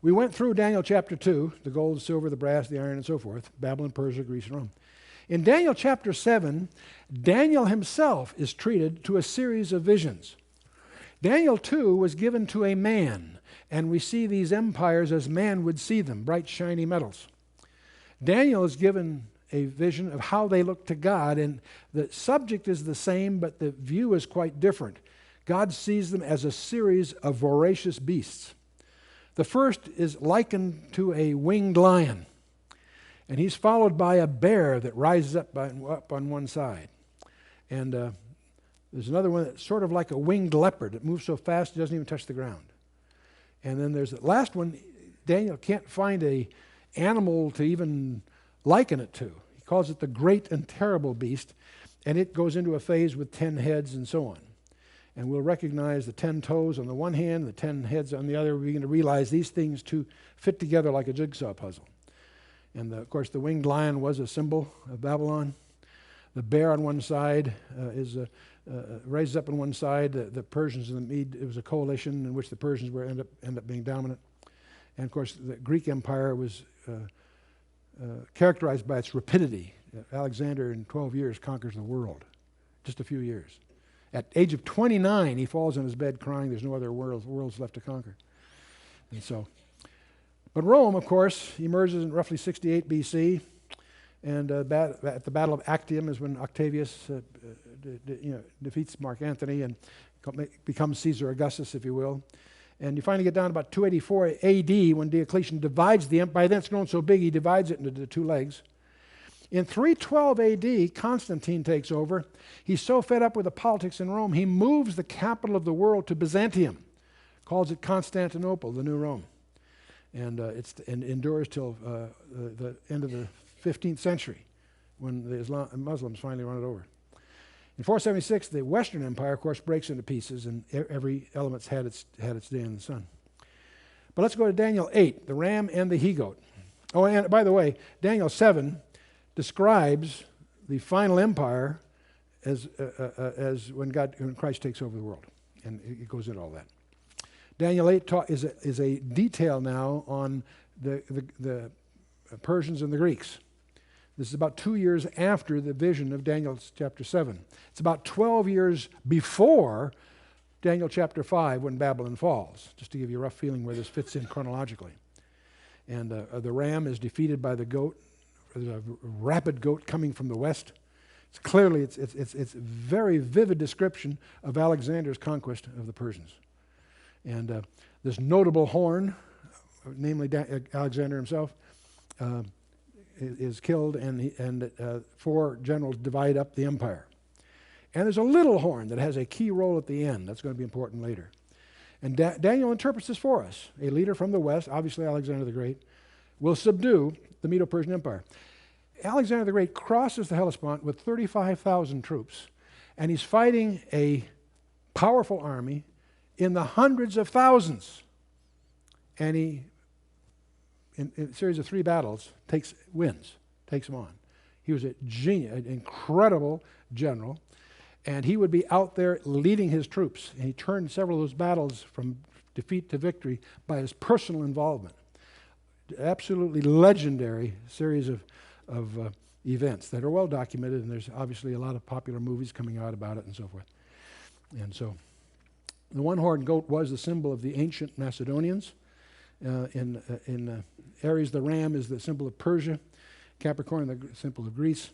We went through Daniel chapter 2, the gold, the silver, the brass, the iron, and so forth, Babylon, Persia, Greece, and Rome. In Daniel chapter 7, Daniel himself is treated to a series of visions. Daniel 2 was given to a man, and we see these empires as man would see them, bright, shiny metals. Daniel is given a vision of how they look to God, and the subject is the same, but the view is quite different. God sees them as a series of voracious beasts. The first is likened to a winged lion, and he's followed by a bear that rises up on one side. And there's another one that's sort of like a winged leopard. It moves so fast it doesn't even touch the ground. And then there's the last one. Daniel can't find a animal to even liken it to. He calls it the great and terrible beast, and it goes into a phase with 10 heads and so on. And we'll recognize the 10 toes on the one hand, the 10 heads on the other. We're going to realize these things two fit together like a jigsaw puzzle. And of course, the winged lion was a symbol of Babylon. The bear on one side raises up on one side. The Persians and the Mede, it was a coalition in which the Persians were end up being dominant. And of course, the Greek Empire was characterized by its rapidity. Alexander in 12 years conquers the world, just a few years. At age of 29, he falls on his bed crying, there's no other worlds left to conquer. And so, but Rome, of course, emerges in roughly 68 BC, and at the Battle of Actium is when Octavius defeats Mark Antony and becomes Caesar Augustus, if you will. And you finally get down to about 284 AD when Diocletian divides the empire. By then it's grown so big he divides it into 2 legs. In 312 AD, Constantine takes over. He's so fed up with the politics in Rome, he moves the capital of the world to Byzantium, calls it Constantinople, the new Rome. And it endures till the end of the 15th century, when the Muslims finally run it over. In 476, the Western Empire, of course, breaks into pieces, and every element's had its day in the sun. But let's go to Daniel 8, the ram and the he-goat. Oh, and by the way, Daniel 7 describes the final empire as when Christ takes over the world, and it goes into all that. Daniel 8 is a detail now on the Persians and the Greeks. This is about 2 years after the vision of Daniel chapter 7. It's about 12 years before Daniel chapter 5 when Babylon falls, just to give you a rough feeling where this fits in chronologically. And the ram is defeated by the goat. There's a rapid goat coming from the west. It's clearly, it's a very vivid description of Alexander's conquest of the Persians. And this notable horn, namely Alexander himself, is killed, and 4 generals divide up the empire. And there's a little horn that has a key role at the end. That's going to be important later. And Daniel interprets this for us. A leader from the west, obviously Alexander the Great, will subdue the Medo-Persian Empire. Alexander the Great crosses the Hellespont with 35,000 troops, and he's fighting a powerful army in the hundreds of thousands. And he, in a series of 3 battles, wins, takes them on. He was a genius, an incredible general, and he would be out there leading his troops. And he turned several of those battles from defeat to victory by his personal involvement. Absolutely legendary series of events that are well documented, and there's obviously a lot of popular movies coming out about it and so forth. And so the one-horned goat was the symbol of the ancient Macedonians. In Aries, the ram is the symbol of Persia. Capricorn, the symbol of Greece.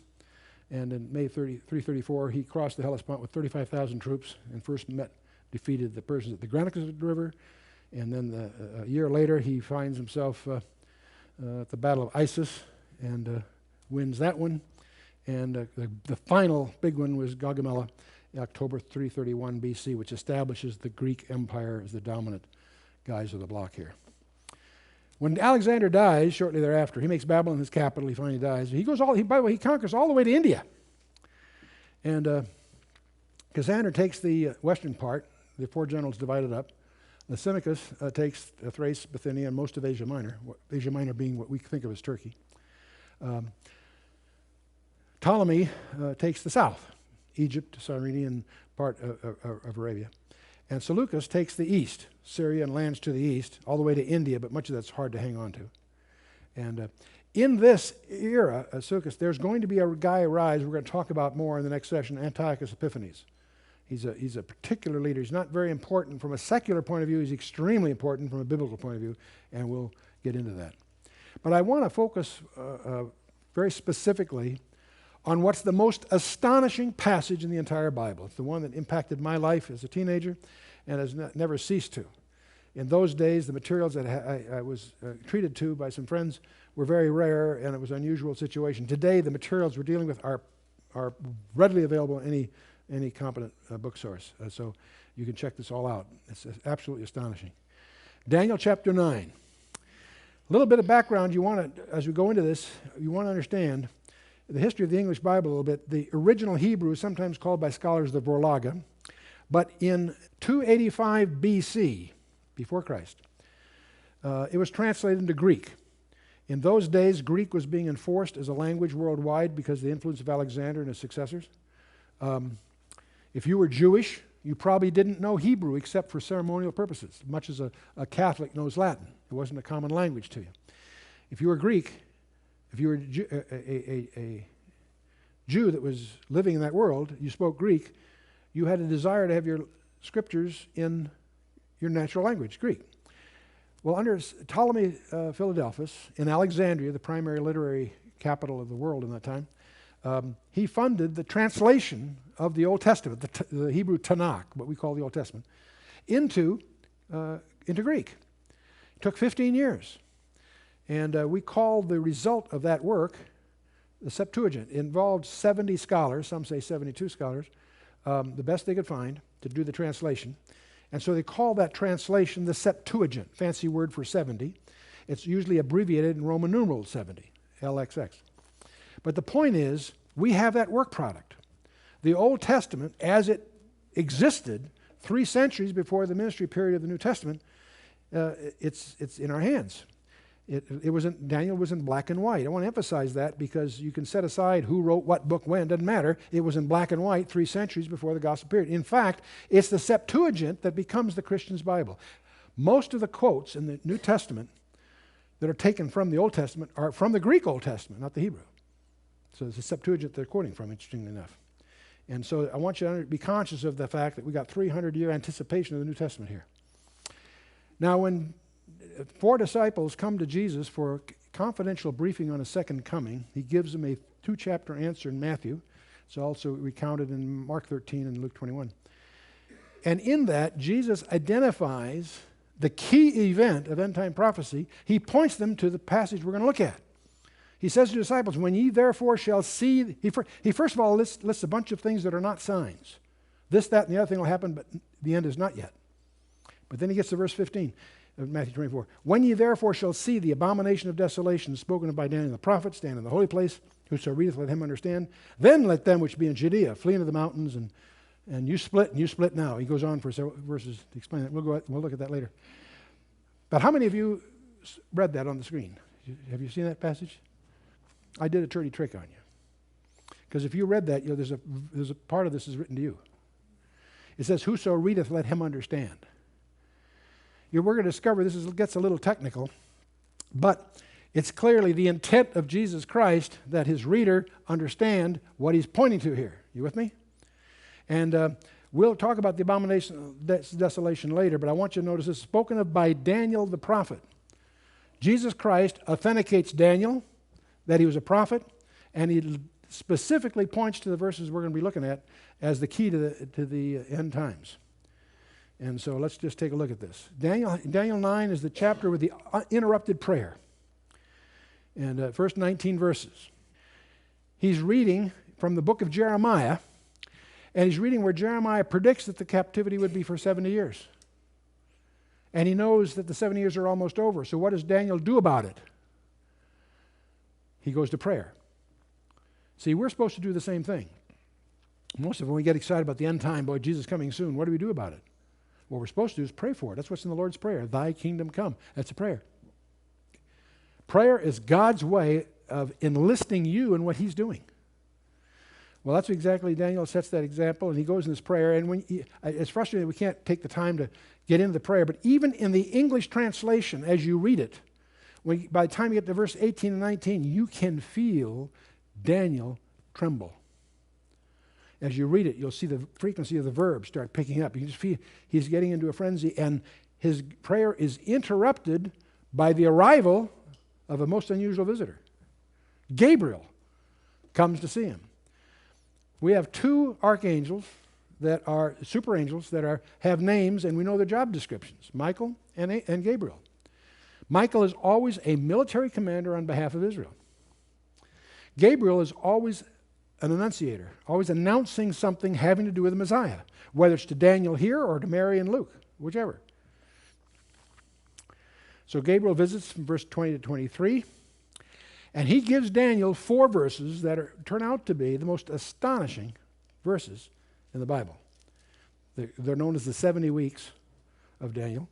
And in May 334, he crossed the Hellespont with 35,000 troops and first defeated the Persians at the Granicus River. And then a year later, he finds himself at the Battle of Issus and wins that one. And the final big one was Gaugamela, October 331 BC, which establishes the Greek Empire as the dominant guys of the block here. When Alexander dies shortly thereafter, he makes Babylon his capital. He finally dies. By the way, he conquers all the way to India. And Cassander takes the western part. The 4 generals divided up. Lysimachus takes Thrace, Bithynia, and most of Asia Minor being what we think of as Turkey. Ptolemy takes the south, Egypt, Cyrene, and part of Arabia. And Seleucus takes the east, Syria, and lands to the east, all the way to India, but much of that's hard to hang on to. And in this era, Seleucus, there's going to be a guy arise we're going to talk about more in the next session, Antiochus Epiphanes. He's a particular leader. He's not very important from a secular point of view. He's extremely important from a biblical point of view, and we'll get into that. But I want to focus very specifically on what's the most astonishing passage in the entire Bible. It's the one that impacted my life as a teenager and has never ceased to. In those days, the materials that I was treated to by some friends were very rare, and it was an unusual situation. Today, the materials we're dealing with are readily available in any competent book source. So you can check this all out. It's absolutely astonishing. Daniel chapter 9. A little bit of background you want to, as we go into this, you want to understand the history of the English Bible a little bit. The original Hebrew is sometimes called by scholars the Vorlage, but in 285 BC, before Christ, it was translated into Greek. In those days, Greek was being enforced as a language worldwide because of the influence of Alexander and his successors. If you were Jewish, you probably didn't know Hebrew except for ceremonial purposes, much as a Catholic knows Latin. It wasn't a common language to you. If you were Greek, if you were a Jew that was living in that world, you spoke Greek, you had a desire to have your scriptures in your natural language, Greek. Well, under Ptolemy Philadelphus, in Alexandria, the primary literary capital of the world in that time, he funded the translation of the Old Testament, the Hebrew Tanakh, what we call the Old Testament, into Greek. It took 15 years. And we call the result of that work the Septuagint. It involved 70 scholars, some say 72 scholars, the best they could find to do the translation. And so they call that translation the Septuagint, fancy word for 70. It's usually abbreviated in Roman numeral 70, LXX. But the point is, we have that work product. The Old Testament, as it existed 3 centuries before the ministry period of the New Testament, it's in our hands. Daniel was in black and white. I want to emphasize that because you can set aside who wrote what book when, doesn't matter. It was in black and white 3 centuries before the gospel period. In fact, it's the Septuagint that becomes the Christian's Bible. Most of the quotes in the New Testament that are taken from the Old Testament are from the Greek Old Testament, not the Hebrew. So it's the Septuagint they're quoting from, interestingly enough. And so I want you to be conscious of the fact that we got 300-year anticipation of the New Testament here. Now, when 4 disciples come to Jesus for a confidential briefing on his second coming, he gives them a 2-chapter answer in Matthew. It's also recounted in Mark 13 and Luke 21. And in that, Jesus identifies the key event of end-time prophecy. He points them to the passage we're going to look at. He says to the disciples, when ye therefore shall see, he first of all lists a bunch of things that are not signs. This, that, and the other thing will happen, but the end is not yet. But then he gets to verse 15 of Matthew 24. When ye therefore shall see the abomination of desolation spoken of by Daniel the prophet stand in the holy place, whoso readeth, let him understand. Then let them which be in Judea flee into the mountains, and you split now. He goes on for several verses to explain that. We'll look at that later. But how many of you read that on the screen? Have you seen that passage? I did a dirty trick on you. Because if you read that, there's a part of this is written to you. It says, whoso readeth, let him understand. We're going to discover this gets a little technical, but it's clearly the intent of Jesus Christ that his reader understand what he's pointing to here. You with me? And we'll talk about the abomination of desolation later, but I want you to notice this is spoken of by Daniel the prophet. Jesus Christ authenticates Daniel that he was a prophet, and he specifically points to the verses we're going to be looking at as the key to the end times. And so let's just take a look at this. Daniel 9 is the chapter with the interrupted prayer. And first 19 verses. He's reading from the book of Jeremiah, and he's reading where Jeremiah predicts that the captivity would be for 70 years. And he knows that the 70 years are almost over. So what does Daniel do about it? He goes to prayer. See, we're supposed to do the same thing. Most of when we get excited about the end time, boy, Jesus coming soon, what do we do about it? What we're supposed to do is pray for it. That's what's in the Lord's Prayer. Thy kingdom come. That's a prayer. Prayer is God's way of enlisting you in what he's doing. Well, that's exactly, Daniel sets that example, and he goes in this prayer, and it's frustrating that we can't take the time to get into the prayer, but even in the English translation, as you read it, by the time you get to verse 18 and 19, you can feel Daniel tremble. As you read it, you'll see the frequency of the verbs start picking up. You can just feel he's getting into a frenzy, and his prayer is interrupted by the arrival of a most unusual visitor. Gabriel comes to see him. We have two archangels that are super angels that have names, and we know their job descriptions, Michael and Gabriel. Michael is always a military commander on behalf of Israel. Gabriel is always an annunciator, always announcing something having to do with the Messiah, whether it's to Daniel here or to Mary and Luke, whichever. So Gabriel visits from verse 20 to 23, and he gives Daniel 4 verses that turn out to be the most astonishing verses in the Bible. They're known as the 70 weeks of Daniel,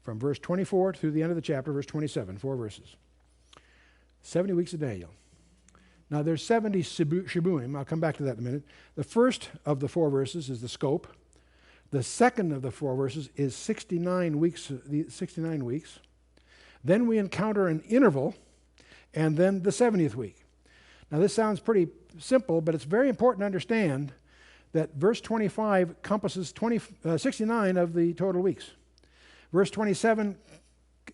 from verse 24 through the end of the chapter, verse 27, 4 verses. 70 weeks of Daniel. Now there's 70 shibuim. I'll come back to that in a minute. The first of the 4 verses is the scope. The second of the 4 verses is 69 weeks. Then we encounter an interval, and then the 70th week. Now this sounds pretty simple, but it's very important to understand that verse 25 encompasses 69 of the total weeks. Verse 27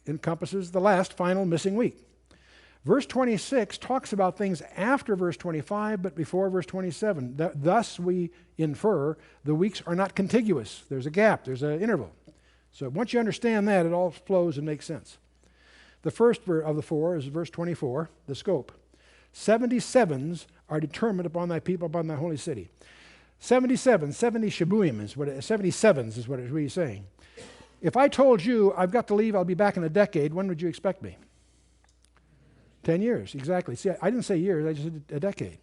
encompasses the last final missing week. Verse 26 talks about things after verse 25, but before verse 27. Thus we infer the weeks are not contiguous. There's a gap, there's an interval. So once you understand that, it all flows and makes sense. The first of the 4 is verse 24, the scope. 77s are determined upon thy people, upon thy holy city. 70 shibuim is what 77s is what it's really saying. If I told you I've got to leave, I'll be back in a decade, when would you expect me? 10 years, exactly. See, I didn't say years, I just said a decade.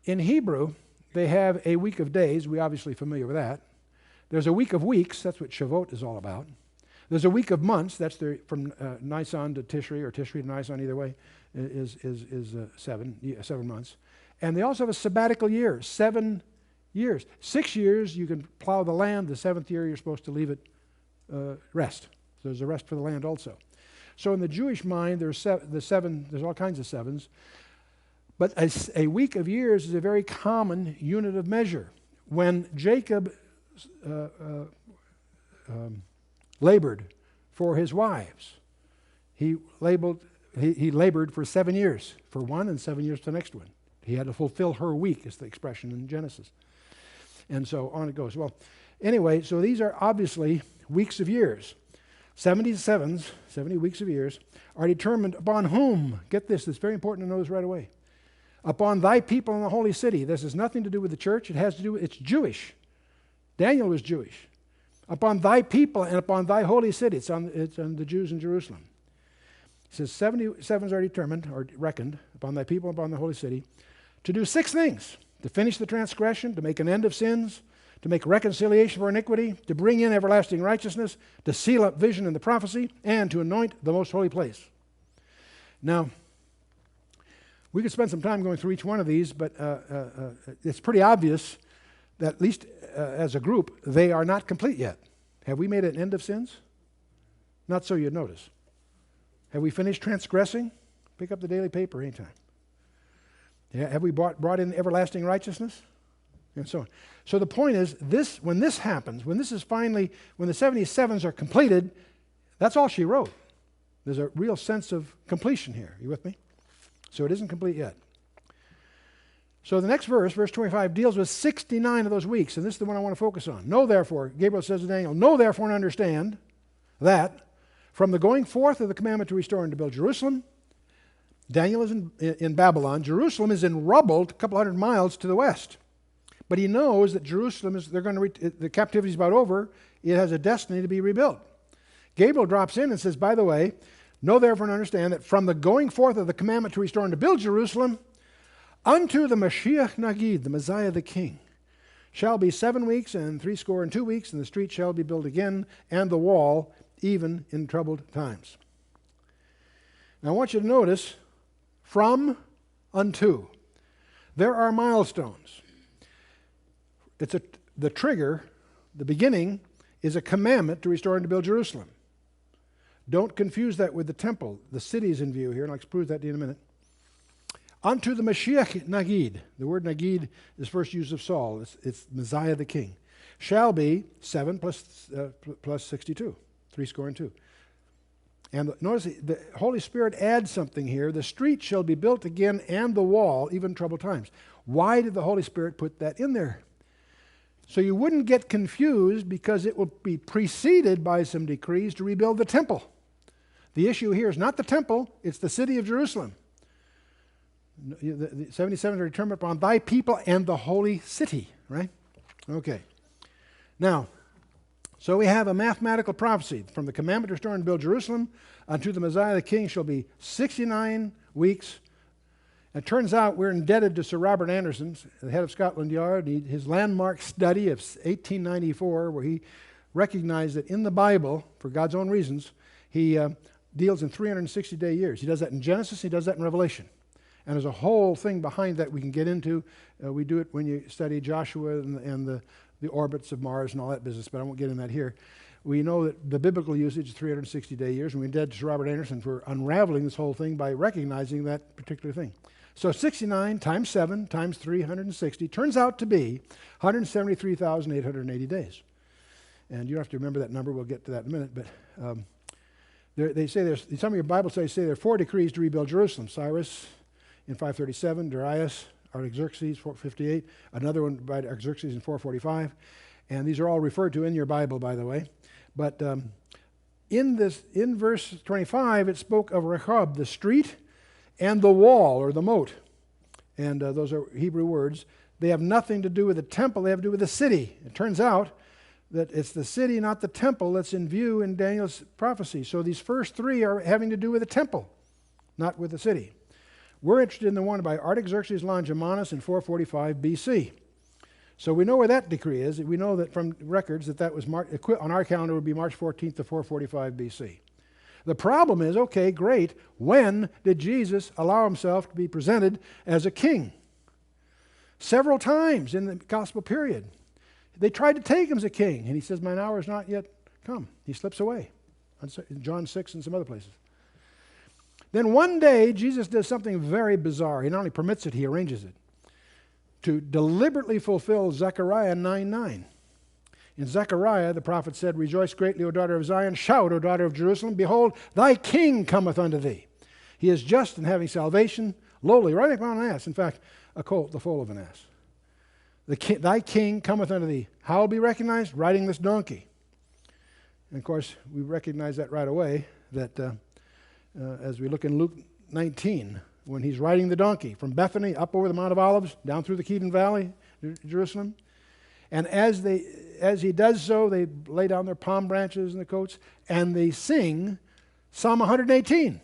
In Hebrew, they have a week of days. We're obviously familiar with that. There's a week of weeks. That's what Shavuot is all about. There's a week of months. That's from Nisan to Tishri, or Tishri to Nisan, either way, is 7 months. And they also have a sabbatical year, 7 years. 6 years, you can plow the land. The 7th year, you're supposed to leave it rest. So there's a rest for the land also. So in the Jewish mind, there's all kinds of 7s. But a week of years is a very common unit of measure. When Jacob labored for his wives, he labored for 7 years for one and 7 years for the next one. He had to fulfill her week, is the expression in Genesis. And so on it goes. Well, anyway, so these are obviously weeks of years. 70 weeks of years, are determined upon whom? Get this, it's very important to know this right away. Upon thy people in the holy city. This has nothing to do with the church. It has to do with, it's Jewish. Daniel was Jewish. Upon thy people and upon thy holy city. It's on the Jews in Jerusalem. It says 77s are determined, or reckoned, upon thy people and upon the holy city, to do 6 things. To finish the transgression, to make an end of sins, to make reconciliation for iniquity, to bring in everlasting righteousness, to seal up vision and the prophecy, and to anoint the most holy place. Now, we could spend some time going through each one of these, but it's pretty obvious that at least as a group, they are not complete yet. Have we made an end of sins? Not so you'd notice. Have we finished transgressing? Pick up the daily paper anytime. Yeah, have we brought in everlasting righteousness? And so on. So the point is, when this happens, when the 77s are completed, that's all she wrote. There's a real sense of completion here. You with me? So it isn't complete yet. So the next verse 25, deals with 69 of those weeks, and this is the one I want to focus on. Know therefore, Gabriel says to Daniel, know therefore and understand that from the going forth of the commandment to restore and to build Jerusalem, Daniel is in Babylon. Jerusalem is in rubble a couple hundred miles to the west. But he knows that Jerusalem the captivity is about over. It has a destiny to be rebuilt. Gabriel drops in and says, by the way, know therefore and understand that from the going forth of the commandment to restore and to build Jerusalem unto the Mashiach Nagid, the Messiah the King, shall be 7 weeks and 62 weeks, and the street shall be built again, and the wall, even in troubled times. Now I want you to notice, from unto. There are milestones. The trigger, the beginning, is a commandment to restore and to build Jerusalem. Don't confuse that with the temple. The city is in view here, and I'll prove that to you in a minute. Unto the Mashiach Nagid. The word Nagid is first used of Saul. It's Messiah the King. Shall be 7 plus 62, 62. And notice the Holy Spirit adds something here. The street shall be built again, and the wall, even in troubled times. Why did the Holy Spirit put that in there? So you wouldn't get confused, because it will be preceded by some decrees to rebuild the temple. The issue here is not the temple, it's the city of Jerusalem. The 77 are determined upon thy people and the holy city, right? Okay. Now, so we have a mathematical prophecy. From the commandment to restore and build Jerusalem unto the Messiah the King shall be 69 weeks. It turns out we're indebted to Sir Robert Anderson, the head of Scotland Yard, his landmark study of 1894, where he recognized that in the Bible, for God's own reasons, he deals in 360-day years. He does that in Genesis, he does that in Revelation. And there's a whole thing behind that we can get into. We do it when you study Joshua and the orbits of Mars and all that business, but I won't get into that here. We know that the biblical usage is 360-day years, and we indebted to Sir Robert Anderson for unraveling this whole thing by recognizing that particular thing. So 69 times 7 times 360 turns out to be 173,880 days. And you don't have to remember that number. We'll get to that in a minute. But they say some of your Bible studies say there are 4 decrees to rebuild Jerusalem. Cyrus in 537, Darius, Artaxerxes, 458, another one by Artaxerxes in 445. And these are all referred to in your Bible, by the way. But in verse 25, it spoke of Rehob, the street, and the wall, or the moat. And those are Hebrew words. They have nothing to do with the temple, they have to do with the city. It turns out that it's the city, not the temple, that's in view in Daniel's prophecy. So these first 3 are having to do with the temple, not with the city. We're interested in the one by Artaxerxes Longimanus in 445 BC. So we know where that decree is. We know that from records that was on our calendar would be March 14th to 445 BC. The problem is, okay, great, when did Jesus allow himself to be presented as a king? Several times in the gospel period. They tried to take him as a king, and he says, mine hour is not yet come. He slips away. In John 6 and some other places. Then one day, Jesus does something very bizarre. He not only permits it, he arranges it. To deliberately fulfill Zechariah 9:9. In Zechariah, the prophet said, rejoice greatly, O daughter of Zion. Shout, O daughter of Jerusalem. Behold, thy king cometh unto thee. He is just and having salvation, lowly, riding upon an ass. In fact, a colt, the foal of an ass. Thy king cometh unto thee. How will be recognized? Riding this donkey. And of course, we recognize that right away, that as we look in Luke 19, when he's riding the donkey from Bethany up over the Mount of Olives, down through the Kedron Valley, Jerusalem. And as he does so, they lay down their palm branches and the coats, and they sing Psalm 118.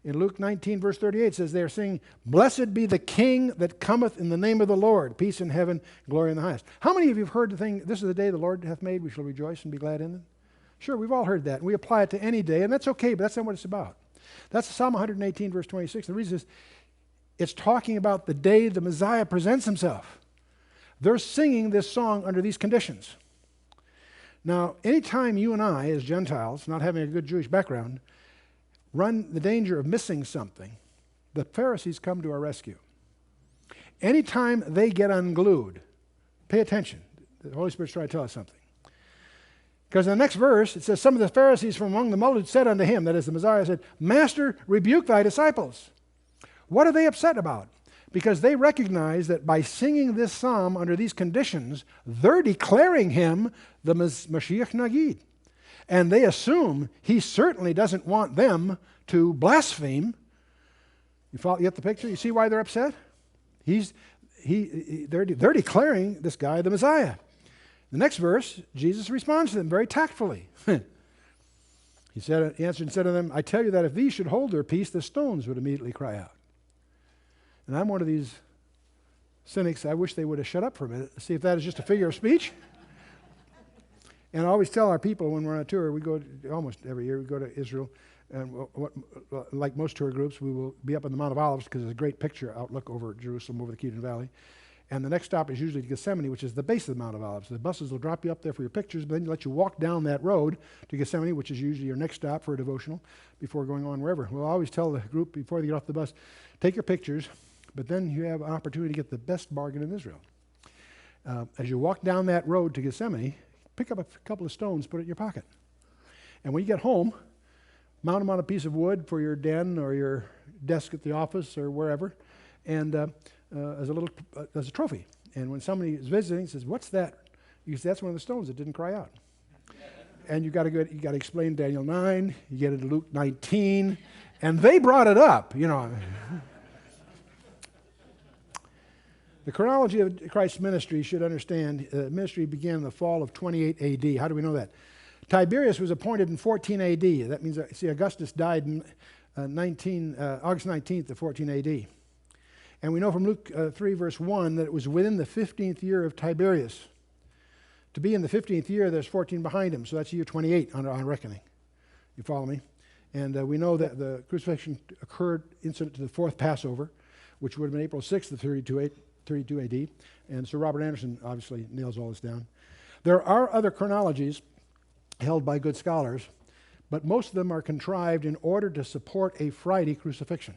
In Luke 19, verse 38, it says they are singing, blessed be the King that cometh in the name of the Lord, peace in heaven, glory in the highest. How many of you have heard the thing, this is the day the Lord hath made, we shall rejoice and be glad in it? Sure, we've all heard that, and we apply it to any day, and that's okay, but that's not what it's about. That's Psalm 118, verse 26. The reason is it's talking about the day the Messiah presents himself. They're singing this song under these conditions. Now, anytime you and I, as Gentiles, not having a good Jewish background, run the danger of missing something, the Pharisees come to our rescue. Anytime they get unglued, pay attention. The Holy Spirit's trying to tell us something. Because in the next verse, it says, some of the Pharisees from among the multitude said unto him, that is the Messiah, said, Master, rebuke thy disciples. What are they upset about? Because they recognize that by singing this psalm under these conditions, they're declaring him the Mashiach Nagid. And they assume he certainly doesn't want them to blaspheme. You get the picture? You see why they're upset? They're declaring this guy the Messiah. The next verse, Jesus responds to them very tactfully. He answered and said to them, I tell you that if these should hold their peace, the stones would immediately cry out. And I'm one of these cynics, I wish they would have shut up for a minute to see if that is just a figure of speech. And I always tell our people when we're on a tour, we go almost every year, we go to Israel, and like most tour groups, we will be up on the Mount of Olives because there's a great picture outlook over Jerusalem, over the Kidron Valley. And the next stop is usually Gethsemane, which is the base of the Mount of Olives. The buses will drop you up there for your pictures, but then let you walk down that road to Gethsemane, which is usually your next stop for a devotional before going on wherever. We'll always tell the group before they get off the bus, take your pictures, but then you have an opportunity to get the best bargain in Israel. As you walk down that road to Gethsemane, pick up a couple of stones, put it in your pocket. And when you get home, mount them on a piece of wood for your den or your desk at the office or wherever, and as a trophy. And when somebody is visiting, says, "What's that?" You say, "That's one of the stones that didn't cry out." And you got to explain Daniel 9. You get into Luke 19, and they brought it up. The chronology of Christ's ministry, you should understand, ministry began in the fall of 28 A.D. How do we know that? Tiberius was appointed in 14 A.D. That means, Augustus died in August 19th of 14 A.D. And we know from Luke 3, verse 1, that it was within the 15th year of Tiberius. To be in the 15th year, there's 14 behind him, so that's year 28 on reckoning. You follow me? And we know that the crucifixion occurred incident to the fourth Passover, which would have been April 6th of 32 AD. And Sir Robert Anderson obviously nails all this down. There are other chronologies held by good scholars, but most of them are contrived in order to support a Friday crucifixion.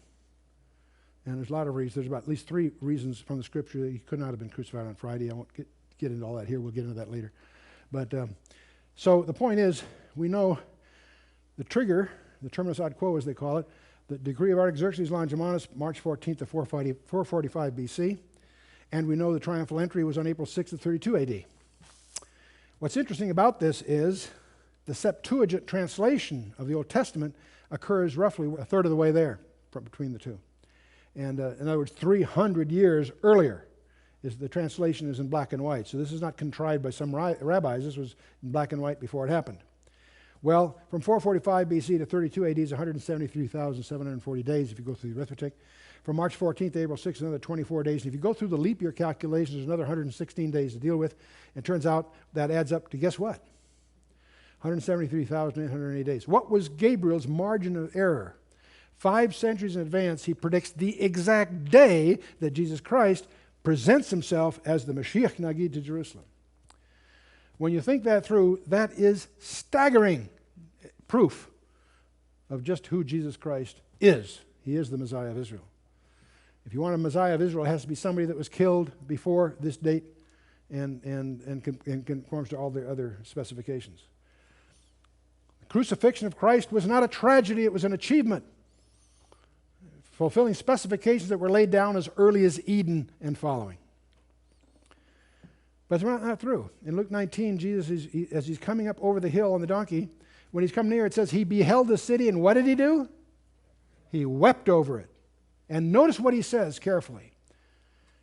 And there's a lot of reasons. There's about at least 3 reasons from the Scripture that he could not have been crucified on Friday. I won't get into all that here. We'll get into that later. But so the point is, we know the trigger, the terminus ad quo as they call it, the decree of Artaxerxes Longimanus, March 14th of 445 BC. And we know the triumphal entry was on April 6th of 32 AD. What's interesting about this is the Septuagint translation of the Old Testament occurs roughly a third of the way there between the two. And in other words, 300 years earlier, the translation is in black and white. So this is not contrived by some rabbis. This was in black and white before it happened. Well, from 445 BC to 32 AD is 173,740 days if you go through the arithmetic. From March 14th to April 6th, another 24 days. And if you go through the leap year calculations, there's another 116 days to deal with. It turns out that adds up to, guess what? 173,880 days. What was Gabriel's margin of error? 5 centuries in advance, he predicts the exact day that Jesus Christ presents himself as the Mashiach Nagid to Jerusalem. When you think that through, that is staggering proof of just who Jesus Christ is. He is the Messiah of Israel. If you want a Messiah of Israel, it has to be somebody that was killed before this date and conforms to all the other specifications. The crucifixion of Christ was not a tragedy, it was an achievement, fulfilling specifications that were laid down as early as Eden and following. But it's not through. In Luke 19, Jesus, as he's coming up over the hill on the donkey, when he's come near, it says he beheld the city, and what did he do? He wept over it. And notice what he says carefully.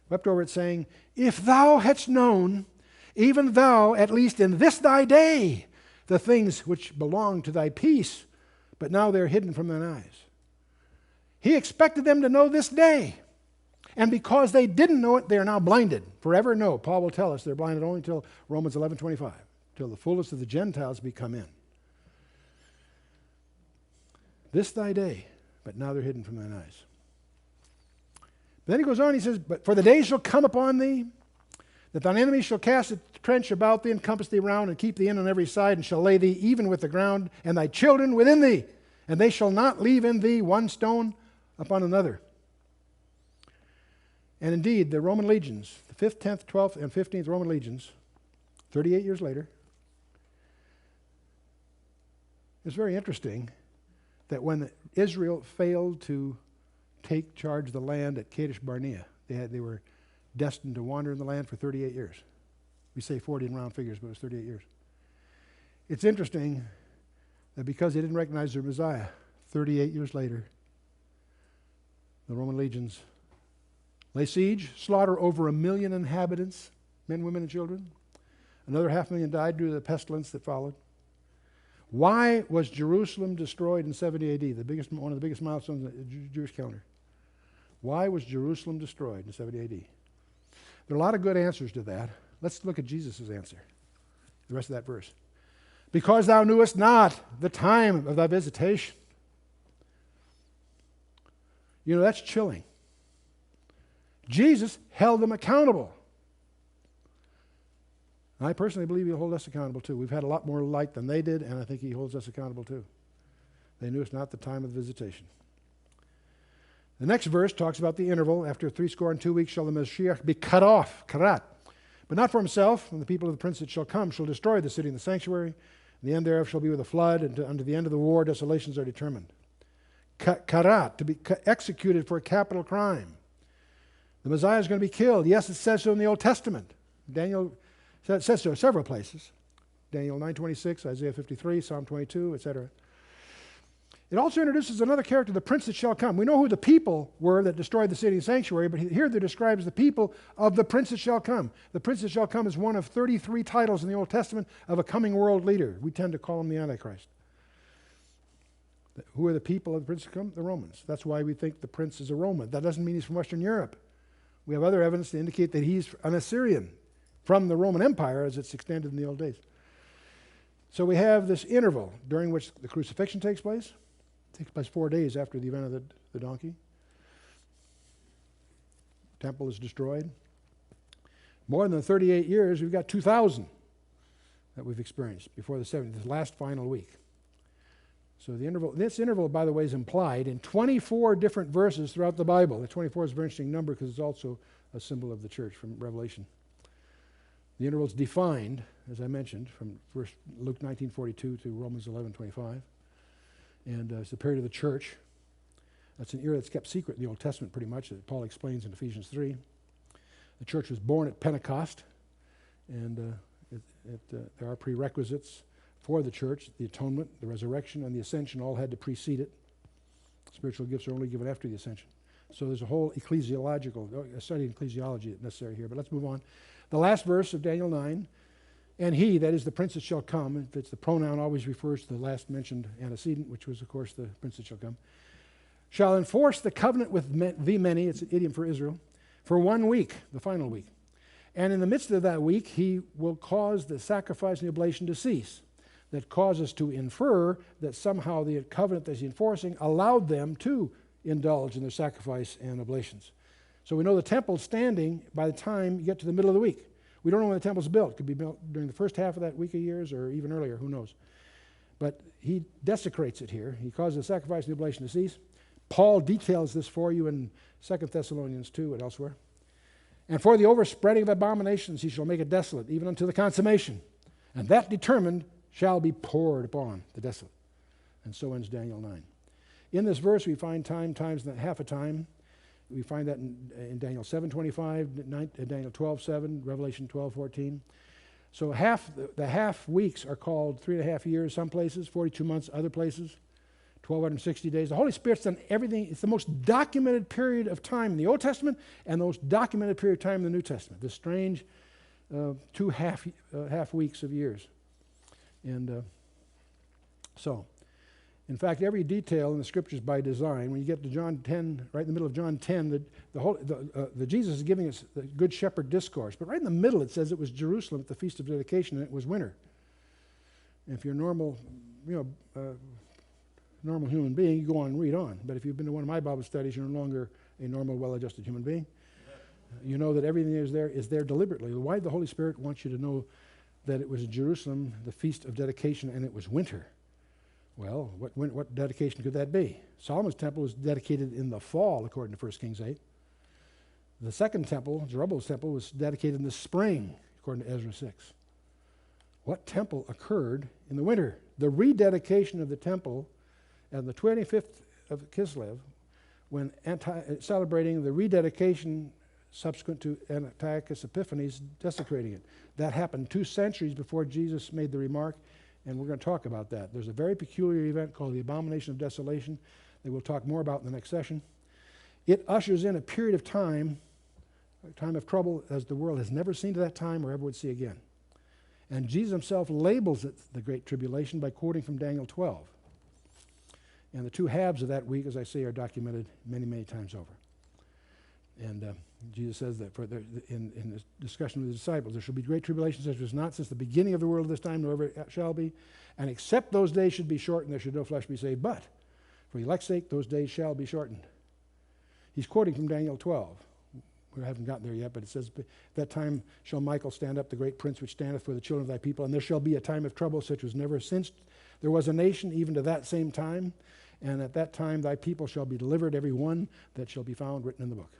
Wept over it, saying, "If thou hadst known, even thou, at least in this thy day, the things which belong to thy peace, but now they're hidden from thine eyes." He expected them to know this day. And because they didn't know it, they are now blinded. Forever? No. Paul will tell us they're blinded only until Romans 11:25, till the fullness of the Gentiles be come in. This thy day, but now they're hidden from thine eyes. But then he goes on, he says, "But for the days shall come upon thee, that thine enemies shall cast a trench about thee, and compass thee round, and keep thee in on every side, and shall lay thee even with the ground, and thy children within thee, and they shall not leave in thee one stone upon another." And indeed, the Roman legions, the 5th, 10th, 12th, and 15th Roman legions, 38 years later, it's very interesting that when Israel failed to take charge of the land at Kadesh Barnea, they were destined to wander in the land for 38 years. We say 40 in round figures, but it was 38 years. It's interesting that because they didn't recognize their Messiah, 38 years later, the Roman legions lay siege, slaughter over 1 million inhabitants, men, women, and children. Another 500,000 died due to the pestilence that followed. Why was Jerusalem destroyed in 70 AD? One of the biggest milestones in the Jewish calendar. Why was Jerusalem destroyed in 70 AD? There are a lot of good answers to that. Let's look at Jesus' answer, the rest of that verse. Because thou knewest not the time of thy visitation. You know, that's chilling. Jesus held them accountable. I personally believe he'll hold us accountable too. We've had a lot more light than they did, and I think he holds us accountable too. They knew us not the time of visitation. The next verse talks about the interval. After 62 weeks shall the Messiah be cut off, karat. But not for himself, and the people of the prince that shall come shall destroy the city and the sanctuary. The end thereof shall be with a flood, and unto the end of the war desolations are determined. Karat, to be executed for a capital crime. The Messiah is going to be killed. Yes, it says so in the Old Testament. Daniel says so in several places. Daniel 9:26, Isaiah 53, Psalm 22, etc. It also introduces another character, the prince that shall come. We know who the people were that destroyed the city and sanctuary, but here there describes the people of the prince that shall come. The prince that shall come is one of 33 titles in the Old Testament of a coming world leader. We tend to call him the Antichrist. Who are the people of the prince that come? The Romans. That's why we think the prince is a Roman. That doesn't mean he's from Western Europe. We have other evidence to indicate that he's an Assyrian from the Roman Empire as it's extended in the old days. So we have this interval during which the crucifixion takes place. It takes place 4 days after the event of the donkey. Temple is destroyed. More than 38 years, we've got 2,000 that we've experienced before the 70th, this last final week. So this interval, by the way, is implied in 24 different verses throughout the Bible. The 24 is a very interesting number because it's also a symbol of the church from Revelation. The interval is defined, as I mentioned, from Luke 19:42 to Romans 11:25. And it's the period of the church. That's an era that's kept secret in the Old Testament pretty much, that Paul explains in Ephesians 3. The church was born at Pentecost, and there are prerequisites for the church. The atonement, the resurrection, and the ascension all had to precede it. Spiritual gifts are only given after the ascension. So there's a whole ecclesiological, study in ecclesiology necessary here. But let's move on. The last verse of Daniel 9, and he, that is the prince that shall come, if it's the pronoun always refers to the last mentioned antecedent, which was, of course, the prince that shall come, shall enforce the covenant with the many, it's an idiom for Israel, for 1 week, the final week. And in the midst of that week, he will cause the sacrifice and the oblation to cease. That causes to infer that somehow the covenant that he's enforcing allowed them to indulge in their sacrifice and oblations. So we know the temple's standing by the time you get to the middle of the week. We don't know when the temple's built. It could be built during the first half of that week of years or even earlier, who knows. But he desecrates it here. He causes the sacrifice and the oblation to cease. Paul details this for you in 2 Thessalonians 2 and elsewhere. And for the overspreading of abominations he shall make it desolate, even unto the consummation. And that determined shall be poured upon the desolate. And so ends Daniel 9. In this verse we find time, times, and half a time. We find that in Daniel 7:25, Daniel 12:7, Revelation 12:14. So the half weeks are called 3.5 years some places, 42 months other places, 1,260 days. The Holy Spirit's done everything. It's the most documented period of time in the Old Testament and the most documented period of time in the New Testament. This strange 2 half weeks of years. And so, in fact, every detail in the Scriptures by design. When you get to John 10, right in the middle of John 10, the Jesus is giving us the Good Shepherd discourse. But right in the middle it says it was Jerusalem at the Feast of Dedication, and it was winter. And if you're a normal human being, you go on and read on. But if you've been to one of my Bible studies, you're no longer a normal, well-adjusted human being. You know that everything is there deliberately. Why did the Holy Spirit want you to know that it was in Jerusalem, the Feast of Dedication, and it was winter? Well, what dedication could that be? Solomon's temple was dedicated in the fall, according to 1 Kings 8. The second temple, Zerubbabel's temple, was dedicated in the spring, according to Ezra 6. What temple occurred in the winter? The rededication of the temple on the 25th of Kislev, when celebrating the rededication subsequent to Antiochus Epiphanes desecrating it. That happened 2 centuries before Jesus made the remark, and we're going to talk about that. There's a very peculiar event called the Abomination of Desolation that we'll talk more about in the next session. It ushers in a period of time, a time of trouble as the world has never seen to that time or ever would see again. And Jesus himself labels it the Great Tribulation by quoting from Daniel 12. And the 2 halves of that week, as I say, are documented many, many times over. And Jesus says that in this discussion with the disciples, there shall be great tribulation such as not since the beginning of the world this time, nor ever it shall be. And except those days should be shortened, there should no flesh be saved. But for elect's sake, those days shall be shortened. He's quoting from Daniel 12. We haven't gotten there yet, but it says, that time shall Michael stand up, the great prince which standeth for the children of thy people, and there shall be a time of trouble such as never since there was a nation, even to that same time. And at that time thy people shall be delivered, every one that shall be found written in the book.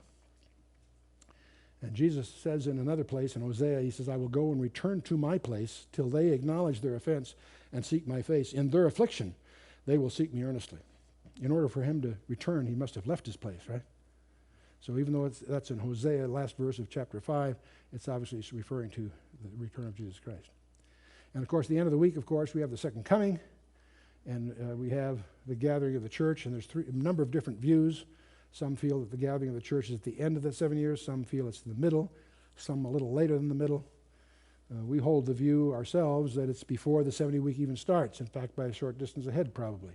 And Jesus says in another place, in Hosea, he says, I will go and return to my place till they acknowledge their offense and seek my face. In their affliction they will seek me earnestly. In order for him to return, he must have left his place, right? So even though that's in Hosea, last verse of chapter 5, it's obviously referring to the return of Jesus Christ. And of course, the end of the week, of course, we have the second coming, and we have the gathering of the church, and there's a number of different views. Some feel that the gathering of the church is at the end of the 7 years. Some feel it's in the middle. Some a little later than the middle. We hold the view ourselves that it's before the 70 week even starts. In fact, by a short distance ahead, probably.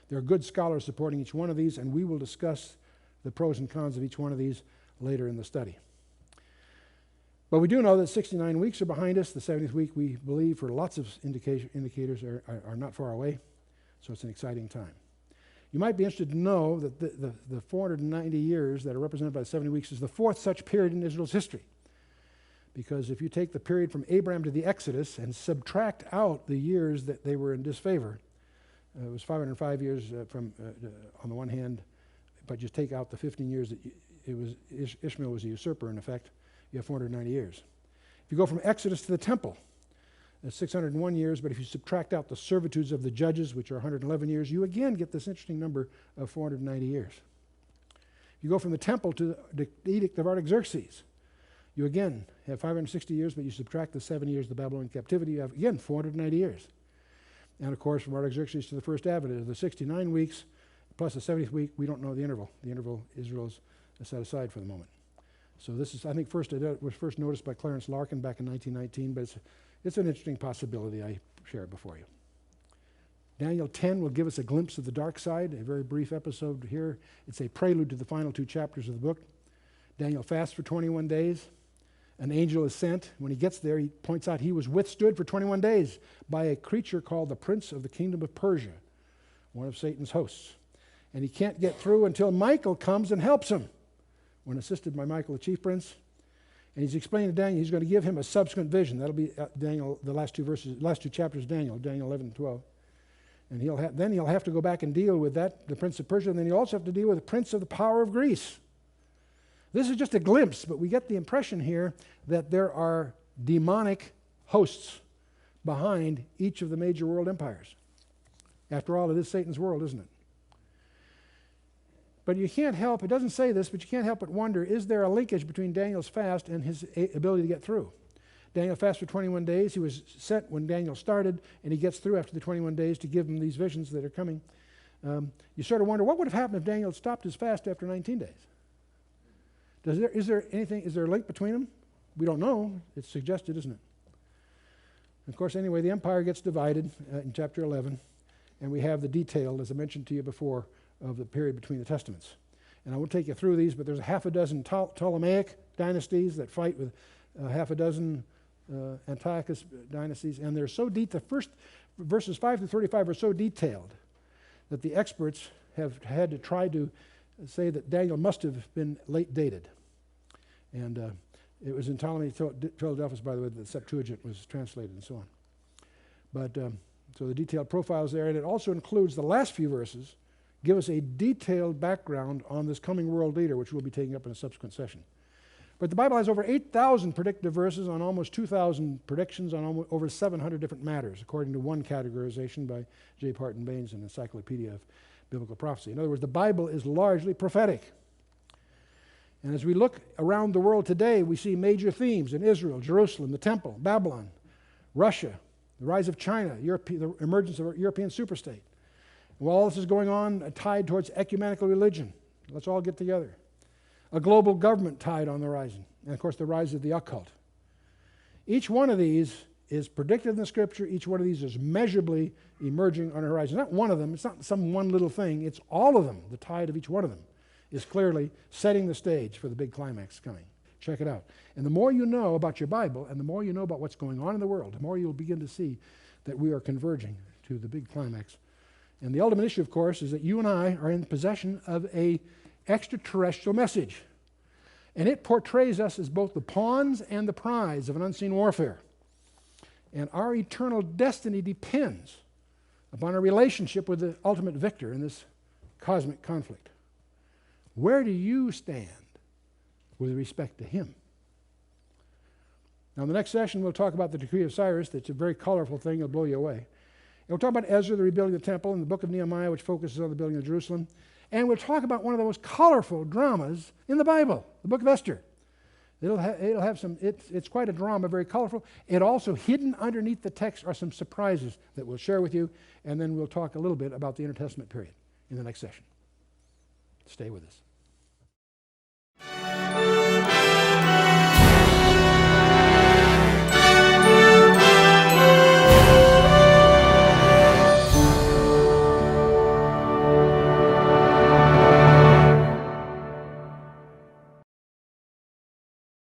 There are good scholars supporting each one of these, and we will discuss the pros and cons of each one of these later in the study. But we do know that 69 weeks are behind us. The 70th week, we believe, for lots of indicators, are not far away. So it's an exciting time. You might be interested to know that the 490 years that are represented by the 70 weeks is the fourth such period in Israel's history. Because if you take the period from Abraham to the Exodus and subtract out the years that they were in disfavor, it was 505 years on the one hand, but just take out the 15 years that Ishmael was a usurper, in effect, you have 490 years. If you go from Exodus to the temple, it's 601 years, but if you subtract out the servitudes of the judges, which are 111 years, you again get this interesting number of 490 years. You go from the temple to the Edict of Artaxerxes, you again have 560 years, but you subtract the 7 years of the Babylonian captivity, you have again 490 years. And of course, from Artaxerxes to the first advent, the 69 weeks plus the 70th week, we don't know the interval. The interval Israel's set aside for the moment. So this is, I think, was first noticed by Clarence Larkin back in 1919, but it's an interesting possibility. I share it before you. Daniel 10 will give us a glimpse of the dark side, a very brief episode here. It's a prelude to the final 2 chapters of the book. Daniel fasts for 21 days. An angel is sent. When he gets there, he points out he was withstood for 21 days by a creature called the Prince of the Kingdom of Persia, one of Satan's hosts. And he can't get through until Michael comes and helps him. When assisted by Michael, the chief prince, and he's explaining to Daniel, he's going to give him a subsequent vision. That'll be Daniel, the last 2 chapters of Daniel 11 and 12. And then he'll have to go back and deal with that, the prince of Persia, and then he'll also have to deal with the prince of the power of Greece. This is just a glimpse, but we get the impression here that there are demonic hosts behind each of the major world empires. After all, it is Satan's world, isn't it? But you can't help, it doesn't say this, but you can't help but wonder, is there a linkage between Daniel's fast and his ability to get through? Daniel fasted for 21 days. He was sent when Daniel started, and he gets through after the 21 days to give him these visions that are coming. You sort of wonder, what would have happened if Daniel had stopped his fast after 19 days? Is there a link between them? We don't know. It's suggested, isn't it? Of course, anyway, the empire gets divided in chapter 11, and we have the detail, as I mentioned to you before, of the period between the testaments. And I won't take you through these, but there's a half a dozen Ptolemaic dynasties that fight with half a dozen Antiochus dynasties, and they're so deep, the first verses 5 to 35 are so detailed that the experts have had to try to say that Daniel must have been late dated. And it was in Ptolemy Philadelphus, by the way, that the Septuagint was translated and so on. But so the detailed profiles there, and it also includes the last few verses give us a detailed background on this coming world leader, which we'll be taking up in a subsequent session. But the Bible has over 8,000 predictive verses on almost 2,000 predictions on over 700 different matters, according to one categorization by J. Parton Baines in Encyclopedia of Biblical Prophecy. In other words, the Bible is largely prophetic. And as we look around the world today, we see major themes in Israel, Jerusalem, the Temple, Babylon, Russia, the rise of China, the emergence of a European superstate. While all this is going on, tied towards ecumenical religion. Let's all get together. A global government tide on the horizon. And of course, the rise of the occult. Each one of these is predicted in the Scripture. Each one of these is measurably emerging on the horizon. Not one of them. It's not some one little thing. It's all of them, the tide of each one of them is clearly setting the stage for the big climax coming. Check it out. And the more you know about your Bible and the more you know about what's going on in the world, the more you'll begin to see that we are converging to the big climax. And the ultimate issue, of course, is that you and I are in possession of an extraterrestrial message. And it portrays us as both the pawns and the prize of an unseen warfare. And our eternal destiny depends upon our relationship with the ultimate victor in this cosmic conflict. Where do you stand with respect to him? Now, in the next session, we'll talk about the decree of Cyrus. That's a very colorful thing. It'll blow you away. And we'll talk about Ezra, the rebuilding of the temple, and the book of Nehemiah, which focuses on the building of Jerusalem. And we'll talk about one of the most colorful dramas in the Bible, the book of Esther. It'll have some, it's quite a drama, very colorful. It also, hidden underneath the text, are some surprises that we'll share with you. And then we'll talk a little bit about the intertestament period in the next session. Stay with us.